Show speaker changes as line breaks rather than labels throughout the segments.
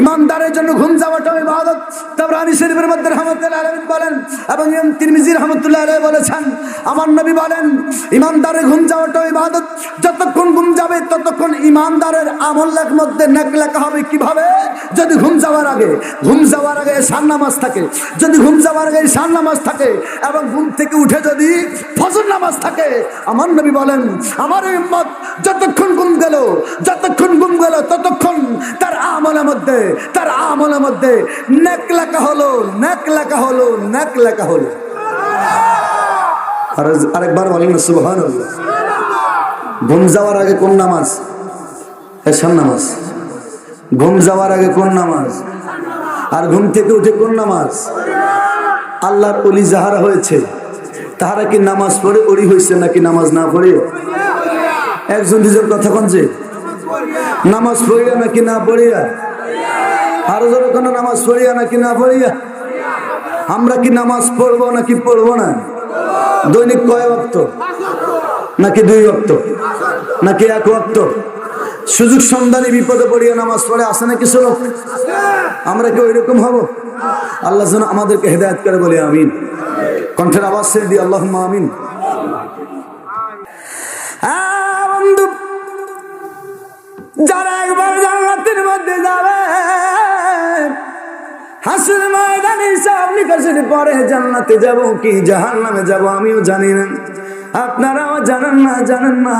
ইমানদারের জন্য ঘুম যাওয়াটা ইবাদত। তাবরানী শরীফের মধ্যে রাহমাতুল্লাহ আলাইহি বলেন এবং ইমাম তিরমিজি রাহমাতুল্লাহ আলাইহি বলেছেন, আমার নবী বলেন ইমানদারের ঘুম যাওয়াটা ইবাদত। যতক্ষণ ঘুম যাবে ততক্ষণ ইমানদারের আমলের মধ্যে নেক লেখা হবে। কিভাবে? যদি ঘুম যাওয়ার আগে ঈশার নামাজ থাকে, যদি ঘুম যাওয়ার আগে ঈশার নামাজ থাকে এবং ঘুম থেকে উঠে যদি ফজর নামাজ থাকে, আমার নবী বলেন আমার উম্মত যতক্ষণ ঘুম গেল ততক্ষণ তার আমলের মধ্যে নেক লেখা হলো। আরেকবার বলেন না সুবহানাল্লাহ। ঘুম যাওয়ার আগে কোন নামাজ? ঈশার নামাজ। ঘুম যাওয়ার আগে কোন নামাজ? আর ঘুম থেকে উঠে কোন নামাজ? আল্লাহর ওলি যাহারা হয়েছে তাহারা কি নামাজ পড়ে ওলি হয়েছে নাকি নামাজ না পড়ে? একজন দুজন কথা কোনছে? নামাজ পড়িয়া নাকি না পড়িয়া? আরো জোরে কোন নামাজ পড়িয়া নাকি না পড়িয়া? আমরা কি নামাজ পড়বো নাকি পড়বো না? দৈনিক কয় ওয়াক্ত? নাকি 2 ওয়াক্ত নাকি 1 ওয়াক্ত? সুযোগ সন্ধানী বিপদে পড়িয়া নামাজ পড়ে আসে না কিছু লোক? আমরা কি ওই রকম হব? আল্লাহ যেন আমাদেরকে হেদায়েত করে, বলি আমিন। কণ্ঠের আওয়াজ ছেড়ে দিয়ে আল্লাহুম্মা আমিন। বন্ধু, যারা একবার জান্নাতের মধ্যে যাবে, হাসর ময়দানে হিসাব নিকাশের পরে জান্নাতে যাব কি জাহান্নামে যাব আমিও জানি না, আপনারাও জানেন না।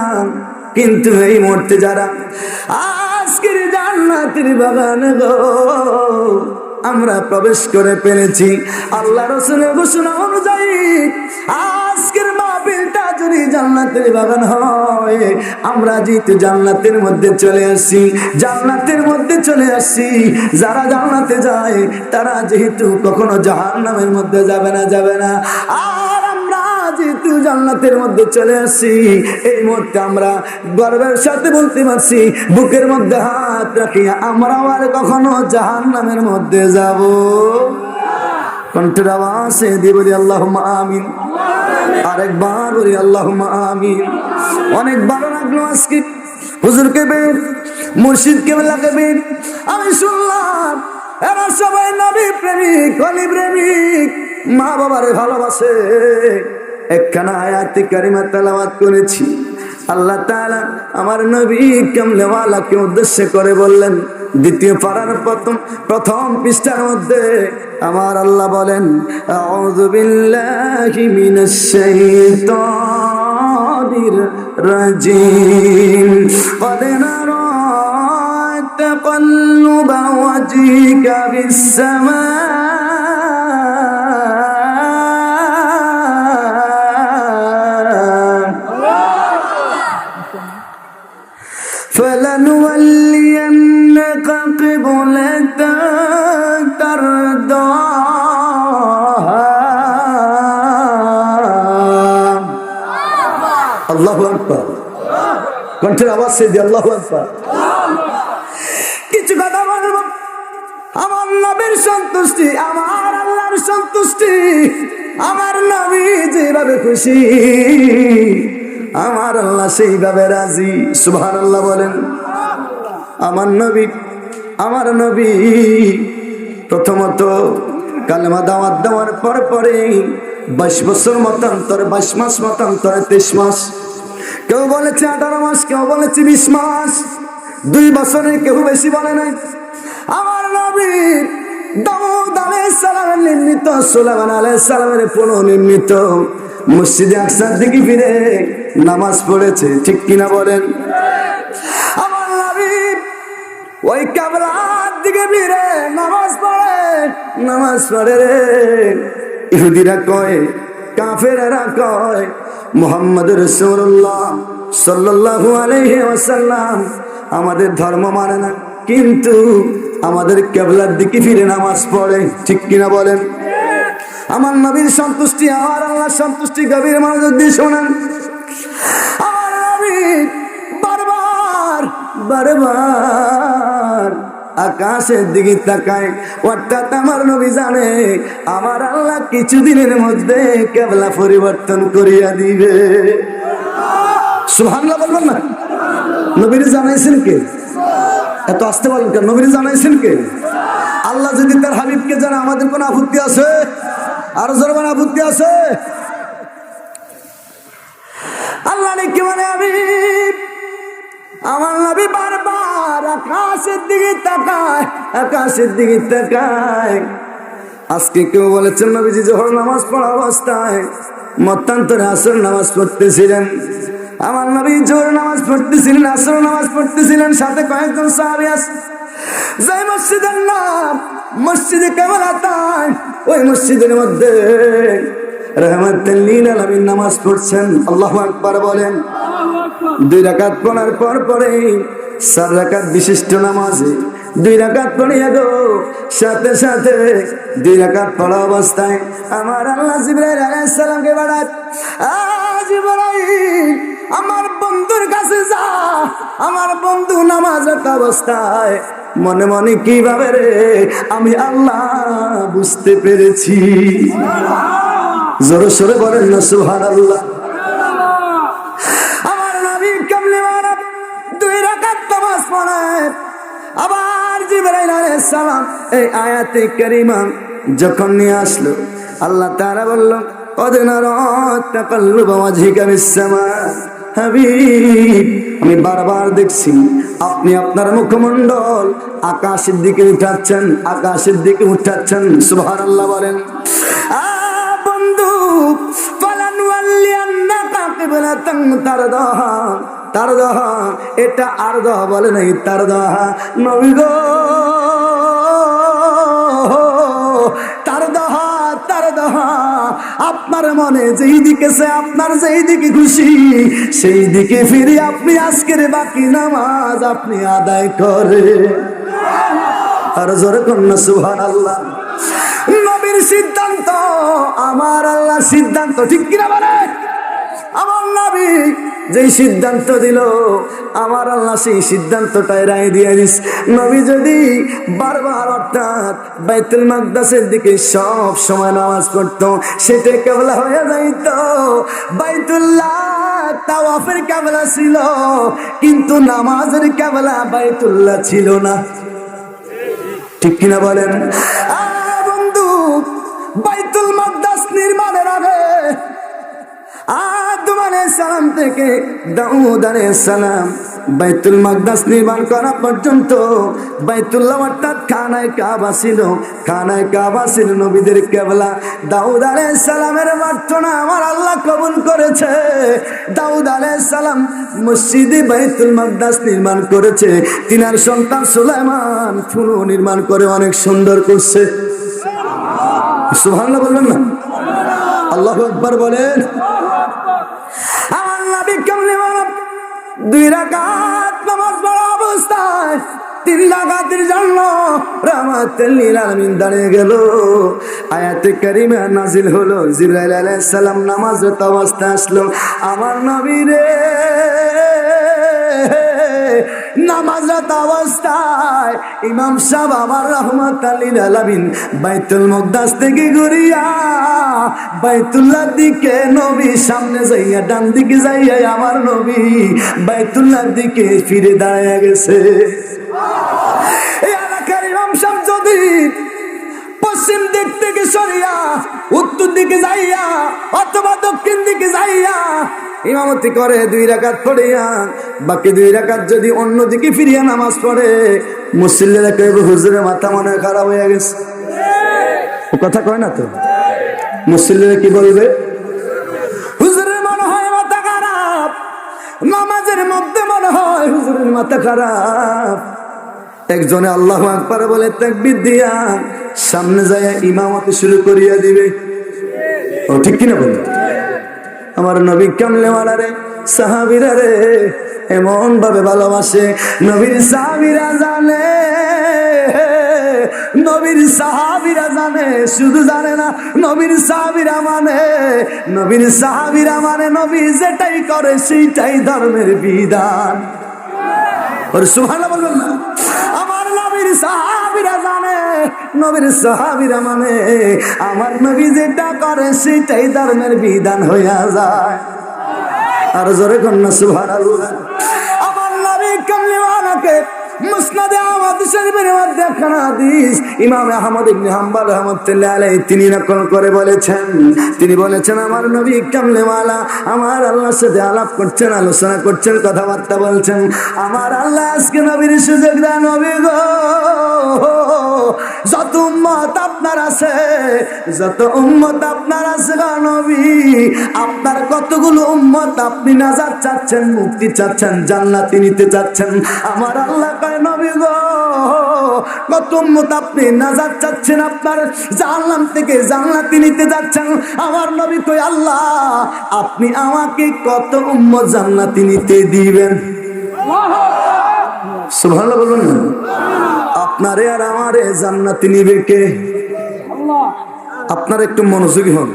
কিন্তু এই মুহূর্তে যারা আজকের জান্নাতের বাগানে গো আমরা প্রবেশ করে ফেলেছি, আল্লাহ রাসূলের ঘোষণা অনুযায়ী আজকের মাহফিলটা যদি জান্নাতের বাগান হয়, আমরা যেহেতু জান্নাতের মধ্যে চলে আসছি, যারা জান্নাতে যায় তারা যেহেতু কখনো জাহান্নামের মধ্যে যাবে না। আর আমরা যেহেতু জান্নাতের মধ্যে চলে আসছি, এই মুহূর্তে আমরা গর্বের সাথে বলতে পারছি, বুকের মধ্যে হাত রাখি, আমরা আর কখনো জাহান্নামের মধ্যে যাব। কণ্ঠের আওয়াজে দিয়ে বলি আল্লাহুম্মা আমিন। আরেকবার বলি আল্লাহুম্মা আমিন। অনেক ভালো লাগলো আজকে হুজুরকে বের, মুর্শিদ কেবলাকে বের আমি শুনলাম এরা সবাই নবী প্রেমিক, ওলি প্রেমিক, মা বাবারে ভালোবাসে। একখানা আয়াত কারিমা তেলাওয়াত করেছি। আল্লাহ তাআলা আমার নবী কামলেওয়ালাকে উদ্দেশ্য করে বললেন, দ্বিতীয় পারার প্রথম পৃষ্ঠার মধ্যে আমার আল্লাহ বলেন, আউযু বিল্লাহি মিনাশ শাইতানির রাজিম, ক্বাদ নারা তাকাল্লুবা ওয়াজহিকা ফিস সামা فلنولينك قبلة ترضاها। আল্লাহু আকবার। কণ্ঠের আওয়াজ সে দিয়ে আল্লাহু আকবার। কিছু কথা বলবো, আমার নবীর সন্তুষ্টি, আমার আল্লাহর সন্তুষ্টি, আমার নবী যেভাবে খুশি আমার আল্লাহ সেইভাবে রাজি। সুবহানাল্লাহ বলেন। আমার নবী প্রথমত কালেমা দাওয়াত দেওয়ার পরে 22 বছর মতান্তর, 22 মাস মতান্তর 23 মাস, কেউ বলেছে 18 মাস, কেউ বলেছে 20 মাস, 2 বছরে কেউ বেশি বলে নাই। আমার নবী দাউদ আলাইহিস সালামের নির্মিত, সুলাইমান আলাইহিস সালামের পুনর্নির্মিত মসজিদে আকসার দিকে ফিরে নামাজ পড়েছে, ঠিক কিনা বলেন? আমার নবী ওই কিবলার দিকে ফিরে নামাজ পড়ে রে। ইহুদিরা কয়, কাফেররা কয় মুহাম্মদুর রাসূলুল্লাহ সাল্লাল্লাহু আলাইহি ওয়াসাল্লাম আমাদের ধর্ম মানে না, কিন্তু আমাদের কিবলার দিকে ফিরে নামাজ পড়ে, ঠিক কিনা বলেন? আমার নবীর সন্তুষ্টি, আমার আল্লাহর সন্তুষ্টি গভীর মনোযোগ দিয়ে শোনেন। আমার নবী বারবার আকাশের দিকে তাকায়, অর্থাৎ আমার নবী জানে আমার আল্লাহ কিছুদিনের মধ্যে কিবলা পরিবর্তন করিয়া দিবে। সুবহানাল্লাহ বলবেন না? নবীর জানাইছেন কে? এত আসতে পারেন কেন? নবীর জানাইছেন কে? আল্লাহ যদি তার হাবিবকে জানে আমাদের কোনো আপত্তি আছে? আরো জোরে বলেন আপত্তি আছে? আল্লাহ নাকি মানে আমার নবী বারবার আকাশের দিকে তাকায়, আকাশের দিকে তাকায়। আজকে কেউ বলেছেন নবীজি জোহর নামাজ পড়া অবস্থায় মতান্তরে আসর নামাজ পড়তেছিলেন। আমার নবী জোহর নামাজ পড়তেছিলেন, আসর নামাজ পড়তেছিলেন, সাথে কয়েকজন সাহাবী আছে। যে মসজিদের নাম মসজিদে কামালাতান, ওই মসজিদের মধ্যে রাহমাতুল লিল আলামিন নামাজ পড়ছেন। আল্লাহু আকবার বলেন। 2 রাকাত পড়ার পরেই 4 রাকাত বিশিষ্ট নামাজে 2 রাকাত পড়িয়া গো, সাথে সাথে 2 রাকাত পড়া অবস্থায় আমার আল্লাহ জিবরাইল আলাইহিস সালামকে পাঠায়, জিবরাইল আমার বন্ধুর কাছে যা। আমার বন্ধু নামাজরত অবস্থায় মনে মনে কি ভাবে রে, আমি আল্লাহ বুঝতে পেরেছি। জোরে সোরে বলেন না সুবহানাল্লাহ। আমার নবী কামলিওয়ালা 2 রাকাত নামাজ পড়ে। আবার জিবরাইল আলাইহিস সালাম এই আয়াতে কারিমা যখন নিয়ে আসলো, আল্লাহ তাআলা বলল, কদ নারা তাকাল্লুবা ওয়াজহিকা ফিস-সামা। হাবিব, আমি বারবার দেখছি আপনি আপনার মুখমণ্ডল আকাশের দিকে উঠাচ্ছেন, আকাশের দিকে উঠাচ্ছেন। সুবহানাল্লাহ বলেন। বন্ধু, ফালানুওয়াল্লিয়ান্নাকা কিবলাতান তারদাহা, তারদাহা এটা আরদাহা বলে নাই, তারদাহা। নবী গো তারদাহা, তারদাহা আপনার মনে যেই দিকে সে, আপনার যেই দিকে খুশি সেই দিকে ফিরে আপনি আজকের বাকি নামাজ আপনি আদায় করে। আর জোরে কন্যা সুবহানাল্লাহ। নবীর সিদ্ধান্ত, আমার আল্লাহ সিদ্ধান্ত, ঠিক কিনা বলে? আমার নবী যেই সিদ্ধান্ত দিল, আমার আল্লাহ সেই সিদ্ধান্তটাই রায় দিয়ে দিস। নবী যদি বারবার অর্থাৎ বাইতুল মাকদাসের দিকে সব সময় নামাজ পড়তো, সেটা কিবলা হয়ে যাইত। বাইতুল্লাহ তাওয়াফের কিবলা ছিল, কিন্তু নামাজের কিবলা বাইতুল্লাহ ছিল না, ঠিক কিনা বলেন? বন্ধু, বাইতুল মাকদাস নির্মাণের আগে আদম আলাইহিস সালাম থেকে দাউদ আলাইহিস সালাম বাইতুল মাকদাস নির্মাণ করা পর্যন্ত বাইতুল্লাহ অর্থাৎ খানায় কাবা ছিল, খানায় কাবা ছিল নবীদের কিবলা। দাউদ আলাইহিস সালামের প্রার্থনা আমার আল্লাহ কবুল করেছে। দাউদ আলাইহিস সালাম মসজিদে বাইতুল মাকদাস নির্মাণ করেছে, তিনার সন্তান সুলাইমান পুরো নির্মাণ করে অনেক সুন্দর করছে। সুবহানাল্লাহ বলবেন না? আল্লাহু আকবার বলেন। আমার নবী কামলিওয়ালা 2 রাকাত নামাজ পড়া অবস্থায় 3 রাকাতের জন্য রাহমাতুল লিল আলামিন দাঁড়িয়ে গেল। আয়াতে কারিমা নাজিল হলো, জিবরাইল আলাইহিস সালাম নামাজরত অবস্থায় আসলো। আমার নবী রে নামাজরত অবস্থায় ইমাম সাহেব আমার রাহমাতুল লিল আলামিন বাইতুল মাকদাস থেকে ঘুরিয়া বাইতুল্লাহর দিকে নবী সামনে যাইয়া, ডান দিকে যাইয়া আমার নবী বাইতুল্লাহর দিকে ফিরে দাঁড়িয়ে গেছে। এই এলাকার ইমাম সাহেব যদি পশ্চিম দিক থেকে সরিয়া উত্তর দিকে যাইয়া অথবা দক্ষিণ দিকে যাইয়া ইমামতি করে 2 রাকাত পড়িয়া, বাকি 2 রাকাত যদি অন্য দিকে ফিরিয়া নামাজ পড়ে, মুসল্লিরা কইবে হুজুরের মাথা মনে হয় খারাপ হয়ে গেছে। ও কথা কয় না তো? মুসল্লিরা কি বলবে? হুজুরের মনে হয় মাথা খারাপ, নামাজের মধ্যে মনে হয় হুজুরের মাথা খারাপ। একজনে আল্লাহু আকবার বলে তাকবীর দিয়া সামনে যায় ইমামতি শুরু করিয়া দিবে। ও ঠিক কিনা বলে? আমার নবী কামলিওয়ালা রে, সাহাবীরা রে এমন ভাবে ভালোবাসে। নবীর সাহাবীরা জানে, নবীর সাহাবীরা জানে, শুধু জানে না, নবীর সাহাবীরা মানে, নবীর সাহাবীরা মানে নবী যেটাই করে সেইটাই ধর্মের বিধান। ওর সুবহানাল্লাহ বলবেন না? আমার নবীর সাহাবীরা জানে, নবীর সাহাবীরা মানে আমার নবী যেটা করে সেটাই ধর্মের বিধান হইয়া যায়। আর জোরে কন্যা সুবহানাল্লাহ। আমার নবী কামলিওয়ালাকে মুসনাদে আহমদ শরীফের মধ্যে একখানা হাদিস ইমাম আহমদ ইবনে হাম্বল রাহমাতুল্লাহি আলাইহি তিনি নকল করে বলেছেন, তিনি বলেছেন আমার নবী কামলেওয়ালা আমার আল্লাহর সাথে আলাপ করছেন, আলোচনা করছেন, কথাবার্তা বলছেন। আমার আল্লাহ আজকে নবীর সুযোগ দেন, নবী গো যত উম্মত আপনার আছে, যত উম্মত আপনার আছে গো নবী, আপনার কতগুলো উম্মত আপনি নাজাত চাচ্ছেন, মুক্তি চাচ্ছেন, জান্নাতে নিতে চাচ্ছেন। আমার আল্লাহ কয় নবী গো কত উম্মত আপনি নাজাত চাচ্ছেন, আপনার জাহান্নাম থেকে জান্নাতে নিতে যাচ্ছেন। আমার নবী কয় আল্লাহ আপনি আমাকে কত উম্মত জান্নাতে নিতে দিবেন? সুবহানাল্লাহ বলুন না। আপনারে আর আমারে জান্নাতে নিবে কে? আপনারা একটু মনোযোগী হন।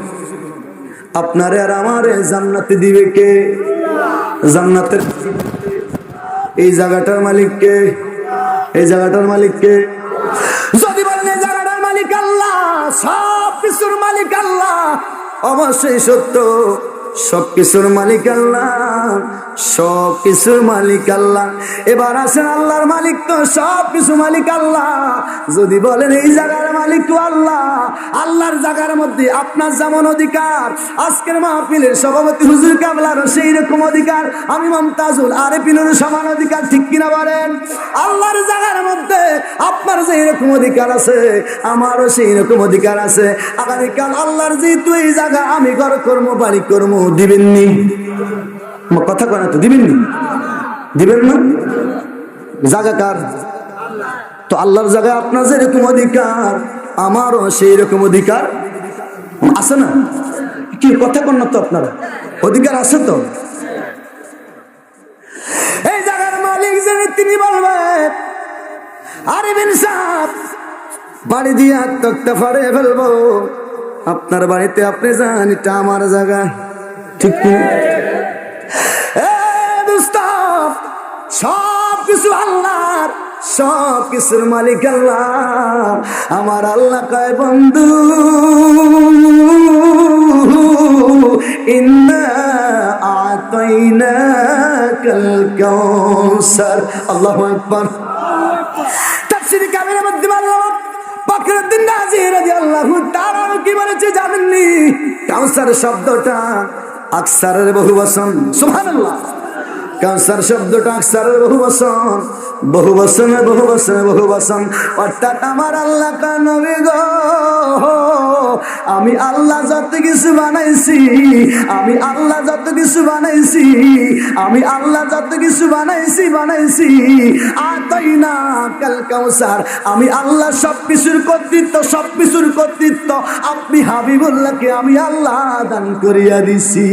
আপনারে আর আমারে জান্নাতে দিবে কে? জান্নাতের এই জায়গাটার মালিক কে? এই জায়গাটার মালিক কে? যদি বলেন এই জায়গাটার মালিক আল্লাহ, সব কিছুর মালিক আল্লাহ, অবশ্যই সত্য। সবকিছুর মালিক আল্লাহ, সবকিছুর মালিক আল্লাহ। এবার আসেন আল্লাহর মালিক তো সবকিছু মালিক আল্লাহ। যদি বলেন এই জায়গার মালিক তো আল্লাহ, আল্লাহর জায়গার মধ্যে আপনার যেমন অধিকার, আজকের মাহফিলের সভাপতি হুজুর কাবলারও সেই রকম অধিকার, আমি মুমতাজুল আরেফিনের সমান অধিকার, ঠিক কিনা বলেন? আল্লাহর জায়গার মধ্যে আপনার যেই রকম অধিকার আছে আমারও সেই রকম অধিকার আছে। আগামীকাল আল্লাহর যেহেতু এই জায়গা আমি ঘর কর্ম বাড়ি কর্ম দিবেননি, কথা কয় না তো, দিবেননি? দিবেন না? জায়গা কার? তো আল্লাহর জায়গায় আপনার যেরকম অধিকার আমারও সেই রকম অধিকার আছে না? কি কথা কন না তো, আপনারা অধিকার আছে তো। এই জায়গার মালিক যিনি তিনি বলবেন আরে বিন সাহেব বাড়ি দিয়ে তক্তা ফাড়ে ফেলবো, আপনার বাড়িতে আপনি যান, এটা আমার জায়গা, ঠিক না? সব কিছু আল্লাহর, সব কিছুর মালিক আল্লাহ। আমার আল্লাহ কয় বন্ধু ইন্না আতাইনাকাল কাউসার। আল্লাহু আকবার। তাফসীর কাবীরের মধ্যে আল্লাহ ফখরুদ্দীন রাজি রাদিয়াল্লাহু তাআলা কি বলেছে জানেননি? কাউসার শব্দটা আকসারের বহুবচন। সুবহানাল্লাহ। কাউসার শব্দটা আকসারের বহুবচন, বহুবচনে বহুবচনে বহুবচন। অর্থাৎ আমার আল্লাহ কা নবী গো আমি আল্লাহ যত কিছু বানাইছি, আমি আল্লাহ যত কিছু বানাইছি, আমি আল্লাহ যত কিছু বানাইছি আতাইনা কাল কাউসার, আমি আল্লাহ সবকিছুর কর্তৃত্ব, সবকিছুর কর্তৃত্ব আপনি হাবিবুল্লাহকে আমি আল্লাহ দান করিয়া দিছি।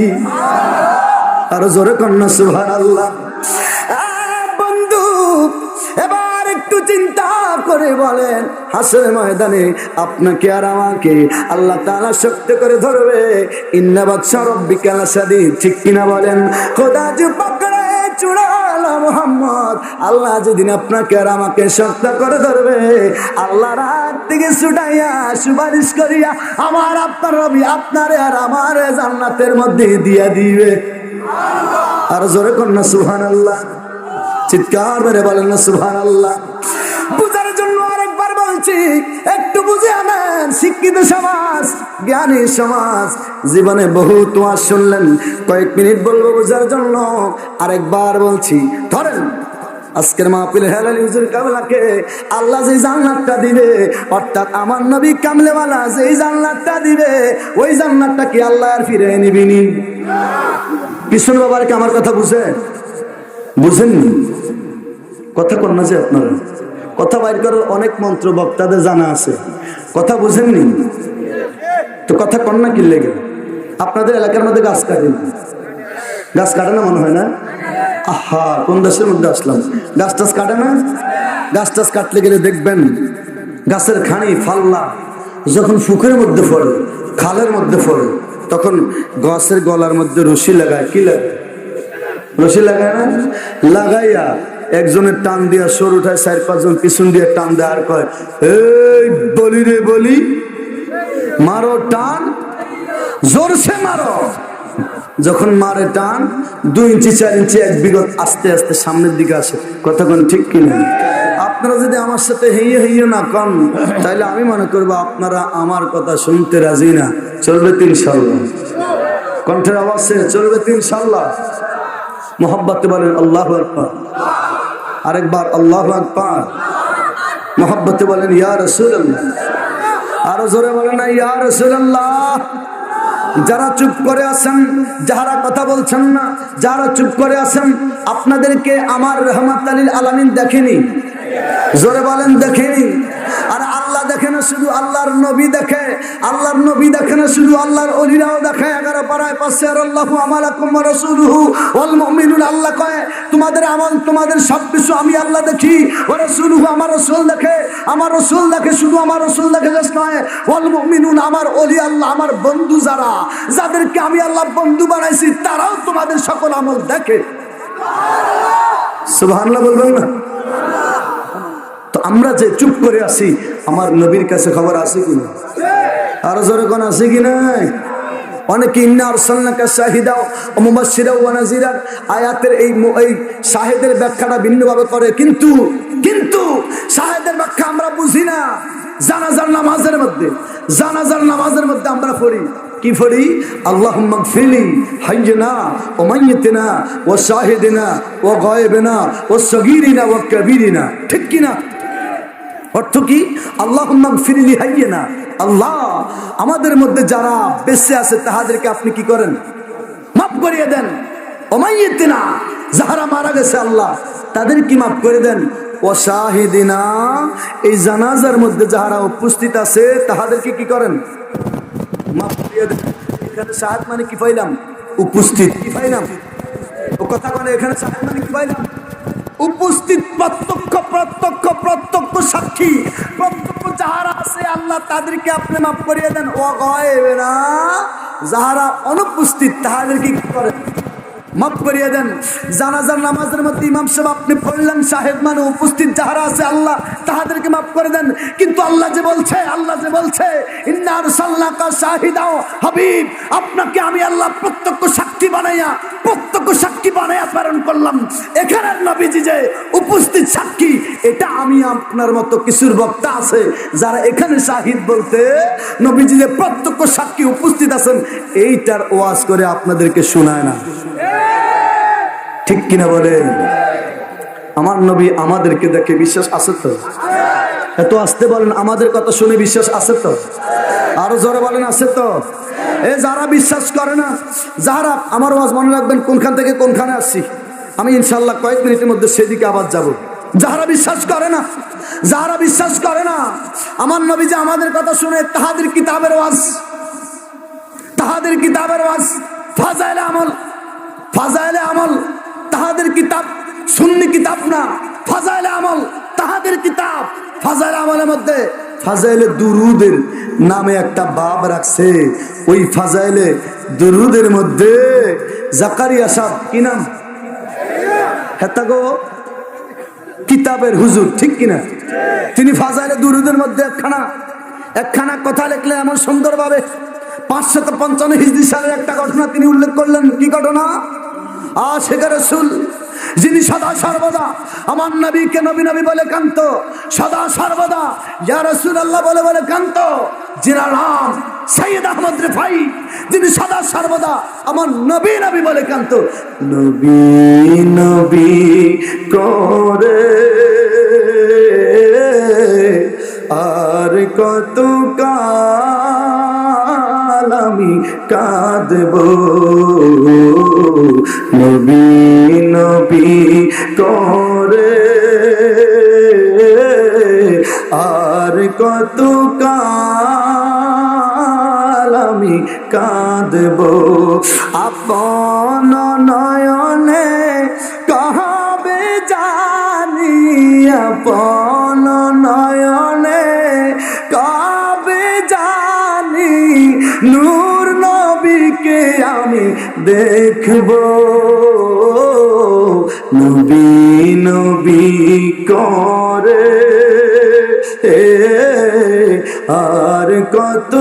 আর জোরে কন্যা সুবহানাল্লাহ। বন্ধু এবার একটু চিন্তা করে বলেন, হাসরের ময়দানে আপনাকে আর আমাকে আল্লাহ তাআলা শক্ত করে ধরবে। ইন্না বাতশা রাব্বিকা লাশাদীদ, ঠিক কিনা বলেন? খোদা যে পকড়ে চুড়ালা মুহাম্মদ, আল্লাহ যেদিন আপনাকে আর আমাকে শক্ত করে ধরবে, আল্লাহ রাত থেকে ছুটাইয়া সুপারিশ করিয়া আমার আপনার রবি আপনারে আর আমার জান্নাতের মধ্যে দিয়া দিবে। আর জোরে কন্যা সুবহানাল্লাহ। চিৎকার মেরে বলেন না সুবহানাল্লাহ। বুঝার জন্য আরেকবার বলছি, একটু বুঝে আনেন। শিক্ষিত সমাজ, জ্ঞানী সমাজ, জীবনে বহু তোমার শুনলেন, কয়েক মিনিট বলবো বুঝার জন্য, আরেকবার বলছি। ধরেন আজকের মাহফিলে হেলালি হুজুর কাবলাকে আল্লাহ যে জান্নাতটা দিবে, অর্থাৎ আমার নবী কামলেওয়ালা যে জান্নাতটা দিবে, ওই জান্নাতটা কি আল্লাহ আর ফিরে নিবিনি? কিশোর বাবার কি আমার কথা বুঝেননি? কথা কন না যে আপনারা, কথা বাইর করার অনেক মন্ত্র বক্তাদের জানা আছে, কথা বুঝেননি তো কথা কন না কি লেগে? আপনাদের এলাকার মধ্যে গাছ কাটেন, গাছ কাটে না মনে হয় না? আহা, কোন দেশের মধ্যে আসলাম? গাছ টাছ কাটে না? গাছ টাছ কাটলে গেলে দেখবেন গাছের খানি ফাল্লা যখন পুকুরের মধ্যে পড়ে, খালের মধ্যে পড়ে, তখন গাছের গলার মধ্যে রশি লাগায়। কি লাগে? রশি লাগায় না? লাগাইয়া একজনের টান দিয়া সর উঠায়, 4-5 জন পিছন দিয়ে টান দেয়, আর কয় এই বলি রে বলি, মারো টান, জোরসে মারো। যখন মারে টান 2 ইঞ্চি 4 ইঞ্চি এক বিগত আস্তে আস্তে সামনের দিকে আসে। কতক্ষণ ঠিক কিনা? আপনারা যদি আমার সাথে হেইয়ে হেইয়ে না কন, তাহলে আমি মনে করবো আপনারা আমার কথা শুনতে রাজি না। চলবে তো ইনশাআল্লাহ? কণ্ঠের আওয়াজে চলবে তো ইনশাআল্লাহ? মোহাব্বতে বলেন আল্লাহু আকবার। আরেকবার আল্লাহু আকবার। মোহাব্বতে বলেন ইয়া রাসূলুল্লাহ। আরো জোরে বলেন না ইয়া রাসূলুল্লাহ। যারা চুপ করে আছেন, যারা কথা বলছেন না, যারা চুপ করে আছেন, আপনাদেরকে আমার রাহমাতুল লিল আলামিন দেখেনি? জোরে বলেন দেখেনি? আর আল্লাহ দেখে না শুধু আল্লাহর নবী দেখে, আল্লাহর নবী দেখে না শুধু আল্লাহর ওলিরাও দেখে। 11 পারায় পাশে আল্লাহু আমালাকুম ওয়া রাসূলুহু ওয়াল মুমিনুন, আল্লাহ কয় তোমাদের আমল তোমাদের সবকিছু আমি আল্লাহ দেখি। ওয়া রাসূলুহু, আমার রাসূল দেখে, আমার রাসূল দেখে, শুধু আমার রাসূল দেখে জাস্ট নয়, ওয়াল মুমিনুন, আমার ওলি আল্লাহ, আমার বন্ধু যারা, যাদেরকে আমি আল্লাহ বন্ধু বানাইছি, তারাও তোমাদের সকল আমল দেখে। সুবহানাল্লাহ বলবেন না? তো আমরা যে চুপ করে আছি, আমার নবীর কাছে খবর আছে কিনা? আরো জোরে কোন আছে কি নাই? অনেকে ইন্না আরসালনাকা শাহিদা ওয়া মুবাশশিরা ওয়া নাযিরা আয়াতের এই শাহিদের ব্যাখ্যাটা ভিন্নভাবে করে, কিন্তু শাহিদের ব্যাখ্যা আমরা বুঝি না। জানাজার নামাজের মধ্যে আমরা পড়ি কি পড়ি? আল্লাহুম্মা গফিরলি হাইয়িনা ওয়া মাইয়িতিনা ওয়া শাহিদিনা ওয়া গায়বিনা ওয়া সগীরিনা ওয়া কাবীরিনা। ঠিক কি না? অর্থ কি? আল্লাহুম্মা গফিরলি হাইয়িনা, আল্লাহ আমাদের মধ্যে যারা বেঁচে আছে তাদেরকে আপনি কি করেন? মাফ করিয়ে দেন। ওয়া মাইয়িতিনা, যারা মারা গেছে আল্লাহ তাদের কি মাফ করে দেন। ওয়া শাহিদিনা, এই জানাজার মধ্যে যারা উপস্থিত আছে তাদেরকে কি করেন? মাফ করিয়ে দেন। এখানে শাহাদ মানে কি পাইলাম? উপস্থিত। কি পাইলাম? ও কথা বলে, এখানে শাহাদ মানে কি পাইলাম? উপস্থিত, প্রত্যক্ষ সাক্ষী, প্রত্যক্ষ যাহারা আছে আল্লাহ তাদেরকে আপনি মাফ করিয়ে দেন। ও গায়বিনা, যাহারা অনুপস্থিত তাদেরকে কি করেন? মাফ করিয়ে দেন। জানাজার নামাজের মধ্যে ইমাম সাহেব আপনি পড়লেন, শাহেদ মানে উপস্থিত যাহারা আছে আল্লাহ তাদেরকে মাফ করে দেন। কিন্তু আল্লাহ যে বলছে ইন্না আরসালনাকা শাহিদা, হাবিব আপনাকে আমি আল্লাহ প্রত্যক্ষ সাক্ষী বানাইয়া প্রেরণ করলাম। এখানের নবীজি যে উপস্থিত সাক্ষী, এটা আমি আপনার মতো কিছুর বক্তা আছে যারা এখানে শাহিদ বলতে নবীজি যে প্রত্যক্ষ সাক্ষী উপস্থিত আছেন এইটার ওয়াজ করে আপনাদেরকে শোনায় না। ঠিক কিনা বলেন? আমার নবী আমাদেরকে দেখে বিশ্বাস আছে তো? এত আসতে বলেন, আমাদের কথা শুনে বিশ্বাস আছে তো? আরো জোরে বলেন আছে তো? যারা বিশ্বাস করে না, যারা, আমার ওয়াজ মনে রাখবেন কোনখান থেকে কোনখানে আসছি আমি ইনশাল্লাহ কয়েক মিনিটের মধ্যে সেদিকে আবার যাব। যারা বিশ্বাস করে না আমার নবী যে আমাদের কথা শুনে, তাহাদের কিতাবের ওয়াজ ফাজাইলে আমল তাহাদের কিতাব, সুন্নি কিতাব না, ফাজাইলে আমল তাহাদের কিতাব। ফাজাইলে আমলের মধ্যে ফাজাইলে দুরুদের নামে একটা বাব রাখছে। ওই ফাজাইলে দুরুদের মধ্যে জাকারিয়া সাহেব, কি নাম? হেতাগো কিতাবের হুজুর, ঠিক কিনা? তিনি ফাজাইলে দুরুদের মধ্যে একখানা কথা লিখলেন এমন সুন্দরভাবে। 555 হিজরি সালের একটা ঘটনা তিনি উল্লেখ করলেন। কি ঘটনা? আশিকে রাসূল যিনি সদা সর্বদা আমার নবীকে নবী বলে কান্ত, সদা সর্বদা ইয়া রাসূলুল্লাহ বলে কান্ত, যিনার নাম সৈয়দ আহমদ রিফাই, যিনি সদা সর্বদা আমার নবী বলে কান্ত। নবী করে আর কত আমি কাঁদব, নবী করে আর কত আমি কাঁদব। আপন নয়নে কাহাবে জানি, আপন নয়নে কাবে জানি, নূর নবীকে আমি দেখব, নবী করে আর কত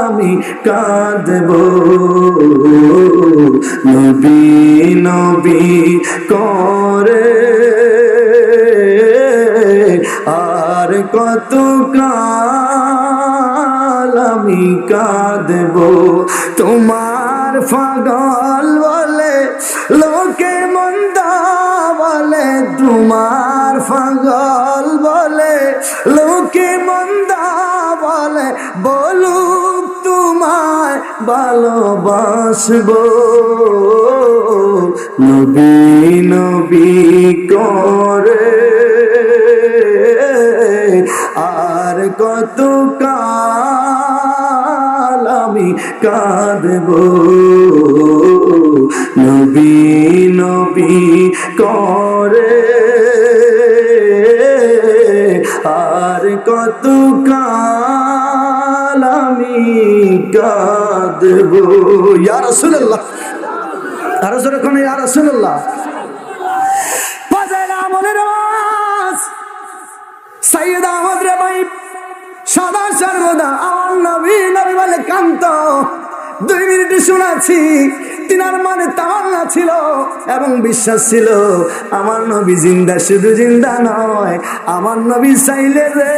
আমি কাঁদব নবী নবী করে আর কত কাল আমি কাঁদব তোমার পাগল বলে লোকে মন্দ বলে তোমার পাগল বলে লোকে মন্দ বলে বলুক তোমায় ভালোবাসবো নবী নবী করে আর কত কাল আমি কাঁদব নবী নবী করে আর কত কাল আমি কাঁদব ইয়া রাসূলুল্লাহ আরো জোরে কোন ইয়া রাসূলুল্লাহ ফাজাইল আমলের আওয়াজ সাইয়্যিদ আহমদ রে ভাই সদা সর্বদা আমার নবী নবী বলে কান্ত 2 মিনিটে শোনাচ্ছি তিনার মনে তামান্না ছিল এবং বিশ্বাস ছিল আমার নবী জিন্দা শুধু জিন্দা নয় আমার নবী চাইলে রে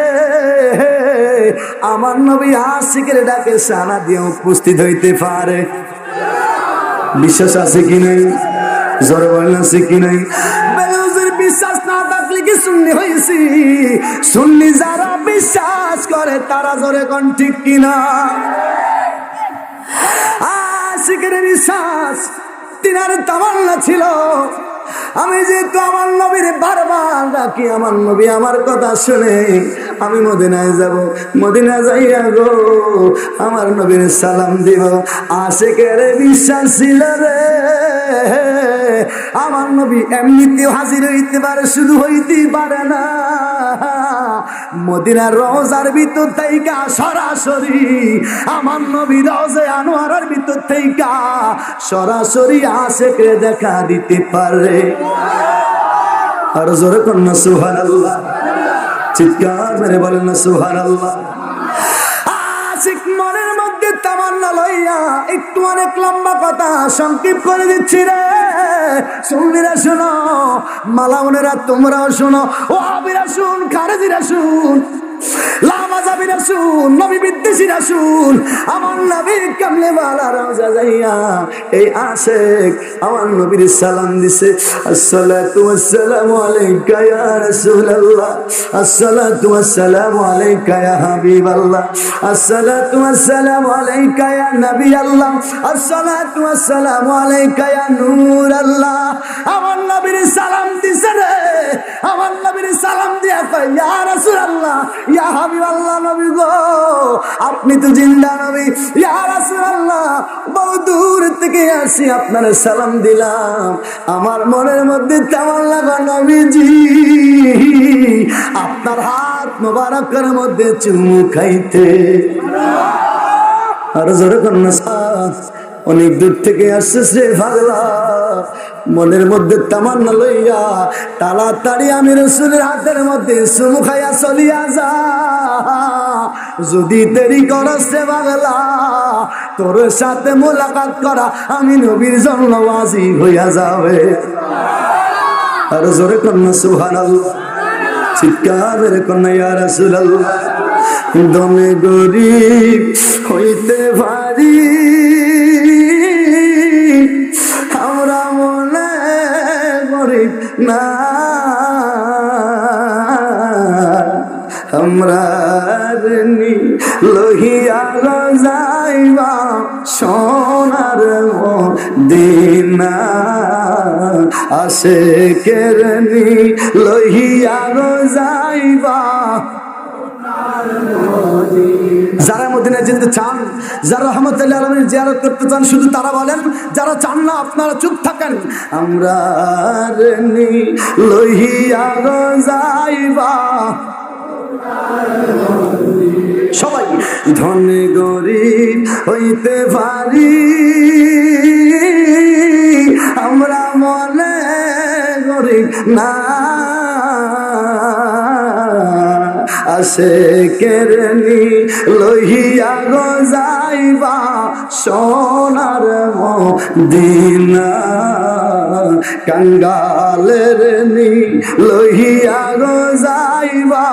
আমার নবী আশিকের ডাকে সানা দিয়ে উপস্থিত হইতে পারে বিশ্বাস আছে কি নাই জোরে বলেন আছে কি নাই বেলুজের বিশ্বাস না থাকলে কি সুন্নি হইছি সুন্নি যারা বিশ্বাস করে তারা জোরে কোন ঠিক কিনা আশিকের বিশ্বাস তিনার তামান্না ছিল আমি যেহেতু আমার নবীর বারবার ডাকি আমার নবী আমার কথা শুনে আমি মদিনায় যাব মদিনা যাইয়া গো আমার নবীর সালাম দিব আশিকের বিশ্বাস ছিল রে আমার নবী এমনিতেও হাজির হইতে পারে শুধু হইতে পারে না মদিনার রওজার ভিতর থেকে সরাসরি আমার নবী রওজা আনোয়ারের ভিতর থেকে সরাসরি আশিককে দেখা দিতে পারে আর জোরে কোন না সুবহানাল্লাহ চিৎকার মেরে বলেন না সুবহানাল্লাহ আশিক মনের মধ্যে তামান্না লইয়া একটু অনেক লম্বা কথা সংক্ষেপ করে দিচ্ছি রে সুন্নিরা শোনো মালাউনেরা তোমরাও শোনো ও আবিরা শুন খারেজিরা শুন লামাজাবিরা শুন নবী বিদ্বেষীরা শুন আমার নবীর কামলে ওয়ালা রওজা যাইয়া এই আশিক আমার নবীর সালাম দিছে আসসালাতু ওয়াসসালামু আলাইকা ইয়া রাসূলুল্লাহ আসসালাতু ওয়াসসালামু আলাইকা ইয়া হাবিবাল্লাহ আসসালাতু ওয়াসসালামু আলাইকা ইয়া নবী আল্লাহ আসসালাতু ওয়াসসালামু আলাইকা ইয়া নূর আল্লাহ আমার নবীর সালাম দিছে রে আমার নবীর সালাম দিয়া কয় ইয়া রাসূলুল্লাহ ইয়া হাবিবাল্লাহ নবী গো আপনি তো জিন্দা নবী ইয়া রাসূলুল্লাহ বহু দূর থেকে আসি আপনার সালাম দিলাম আমার মনের মধ্যে তামান্না গো নবীজি আপনার হাত মোবারকের মধ্যে চুমু খাইতে আর জোরে কোন না অনেক দূর থেকে আসছিস রে পাগলা মনের মধ্যে তামান্না লইয়া তাড়াতাড়ি আমি রাসূলের হাতের মধ্যে চুমু খাইয়া চলিয়া যা যদি দেরি করস রে পাগলা তোর সাথে মোলাকাত করা আমি নবীর জন্য ওয়াজিব হইয়া যাবে আর জোরে কোন না সুবহানাল্লাহ চিৎকার মেরে কোন না ইয়া রাসূলুল্লাহ দমে গরিব হইতে পারি আমরা মনে গরিব না আমরা লহিয়া যাইবা সোনার মদিনা আশিকের লহিয়া যাইবা যারা মদিনায় যেতে চান যারা রহমতুল্লাহ আলামিনের জিয়ারত করতে চান শুধু তারা বলেন যারা চান না আপনারা চুপ থাকেন আমরা লহিয়া যাইবা সবাই ধনী গরিব হইতে পারি আমরা মনে গরিব না আশিকের লহিয়া যাইবা সোনার মদিনা কাঙ্গালের নি লইয়া গো যাইবা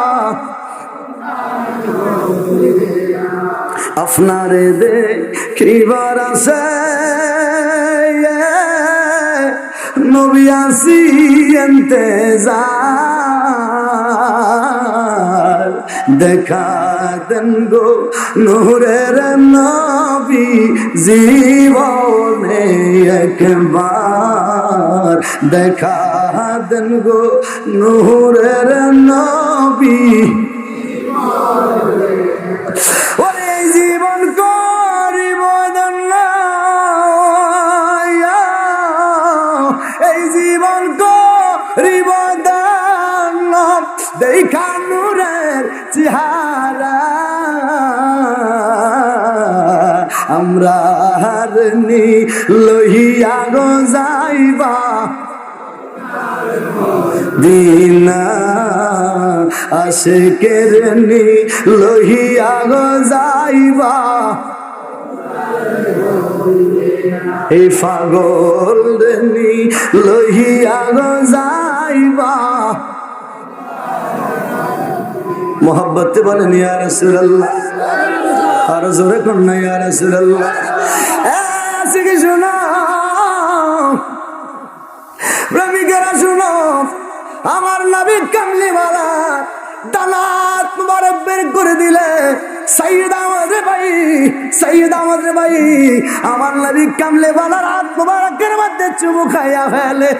আপনারে দেখিবার আছে নবী আসি ইন্তজার দেখা দেন গো নূরের নবী জীবনে একবার দেখা দেন গো নূরের নবী ওরে জীবন করিব ধন্য এই জীবন করিব ধন্য দেখা নূরের চেহারা আমরা নি লইয়া গো যাইবা দিনা আশিকের নি লইয়া গো যাইবা এই পাগল নি লইয়া গো যাইবা মোহাব্বতে বলেন ইয়া রাসূলুল্লাহ আর জোরে কোন না ইয়া রাসূলুল্লাহ আশিক শুনো প্রেমিকেরা শুনো আমার নবী কামলিওয়ালা দানাত মুবারক বের করে দিলে সাইয়্যিদ আহমদ ভাই আমার নবী কামলিওয়ালার হাত মুবারকের মধ্যে চুমু খাইয়া ফেলে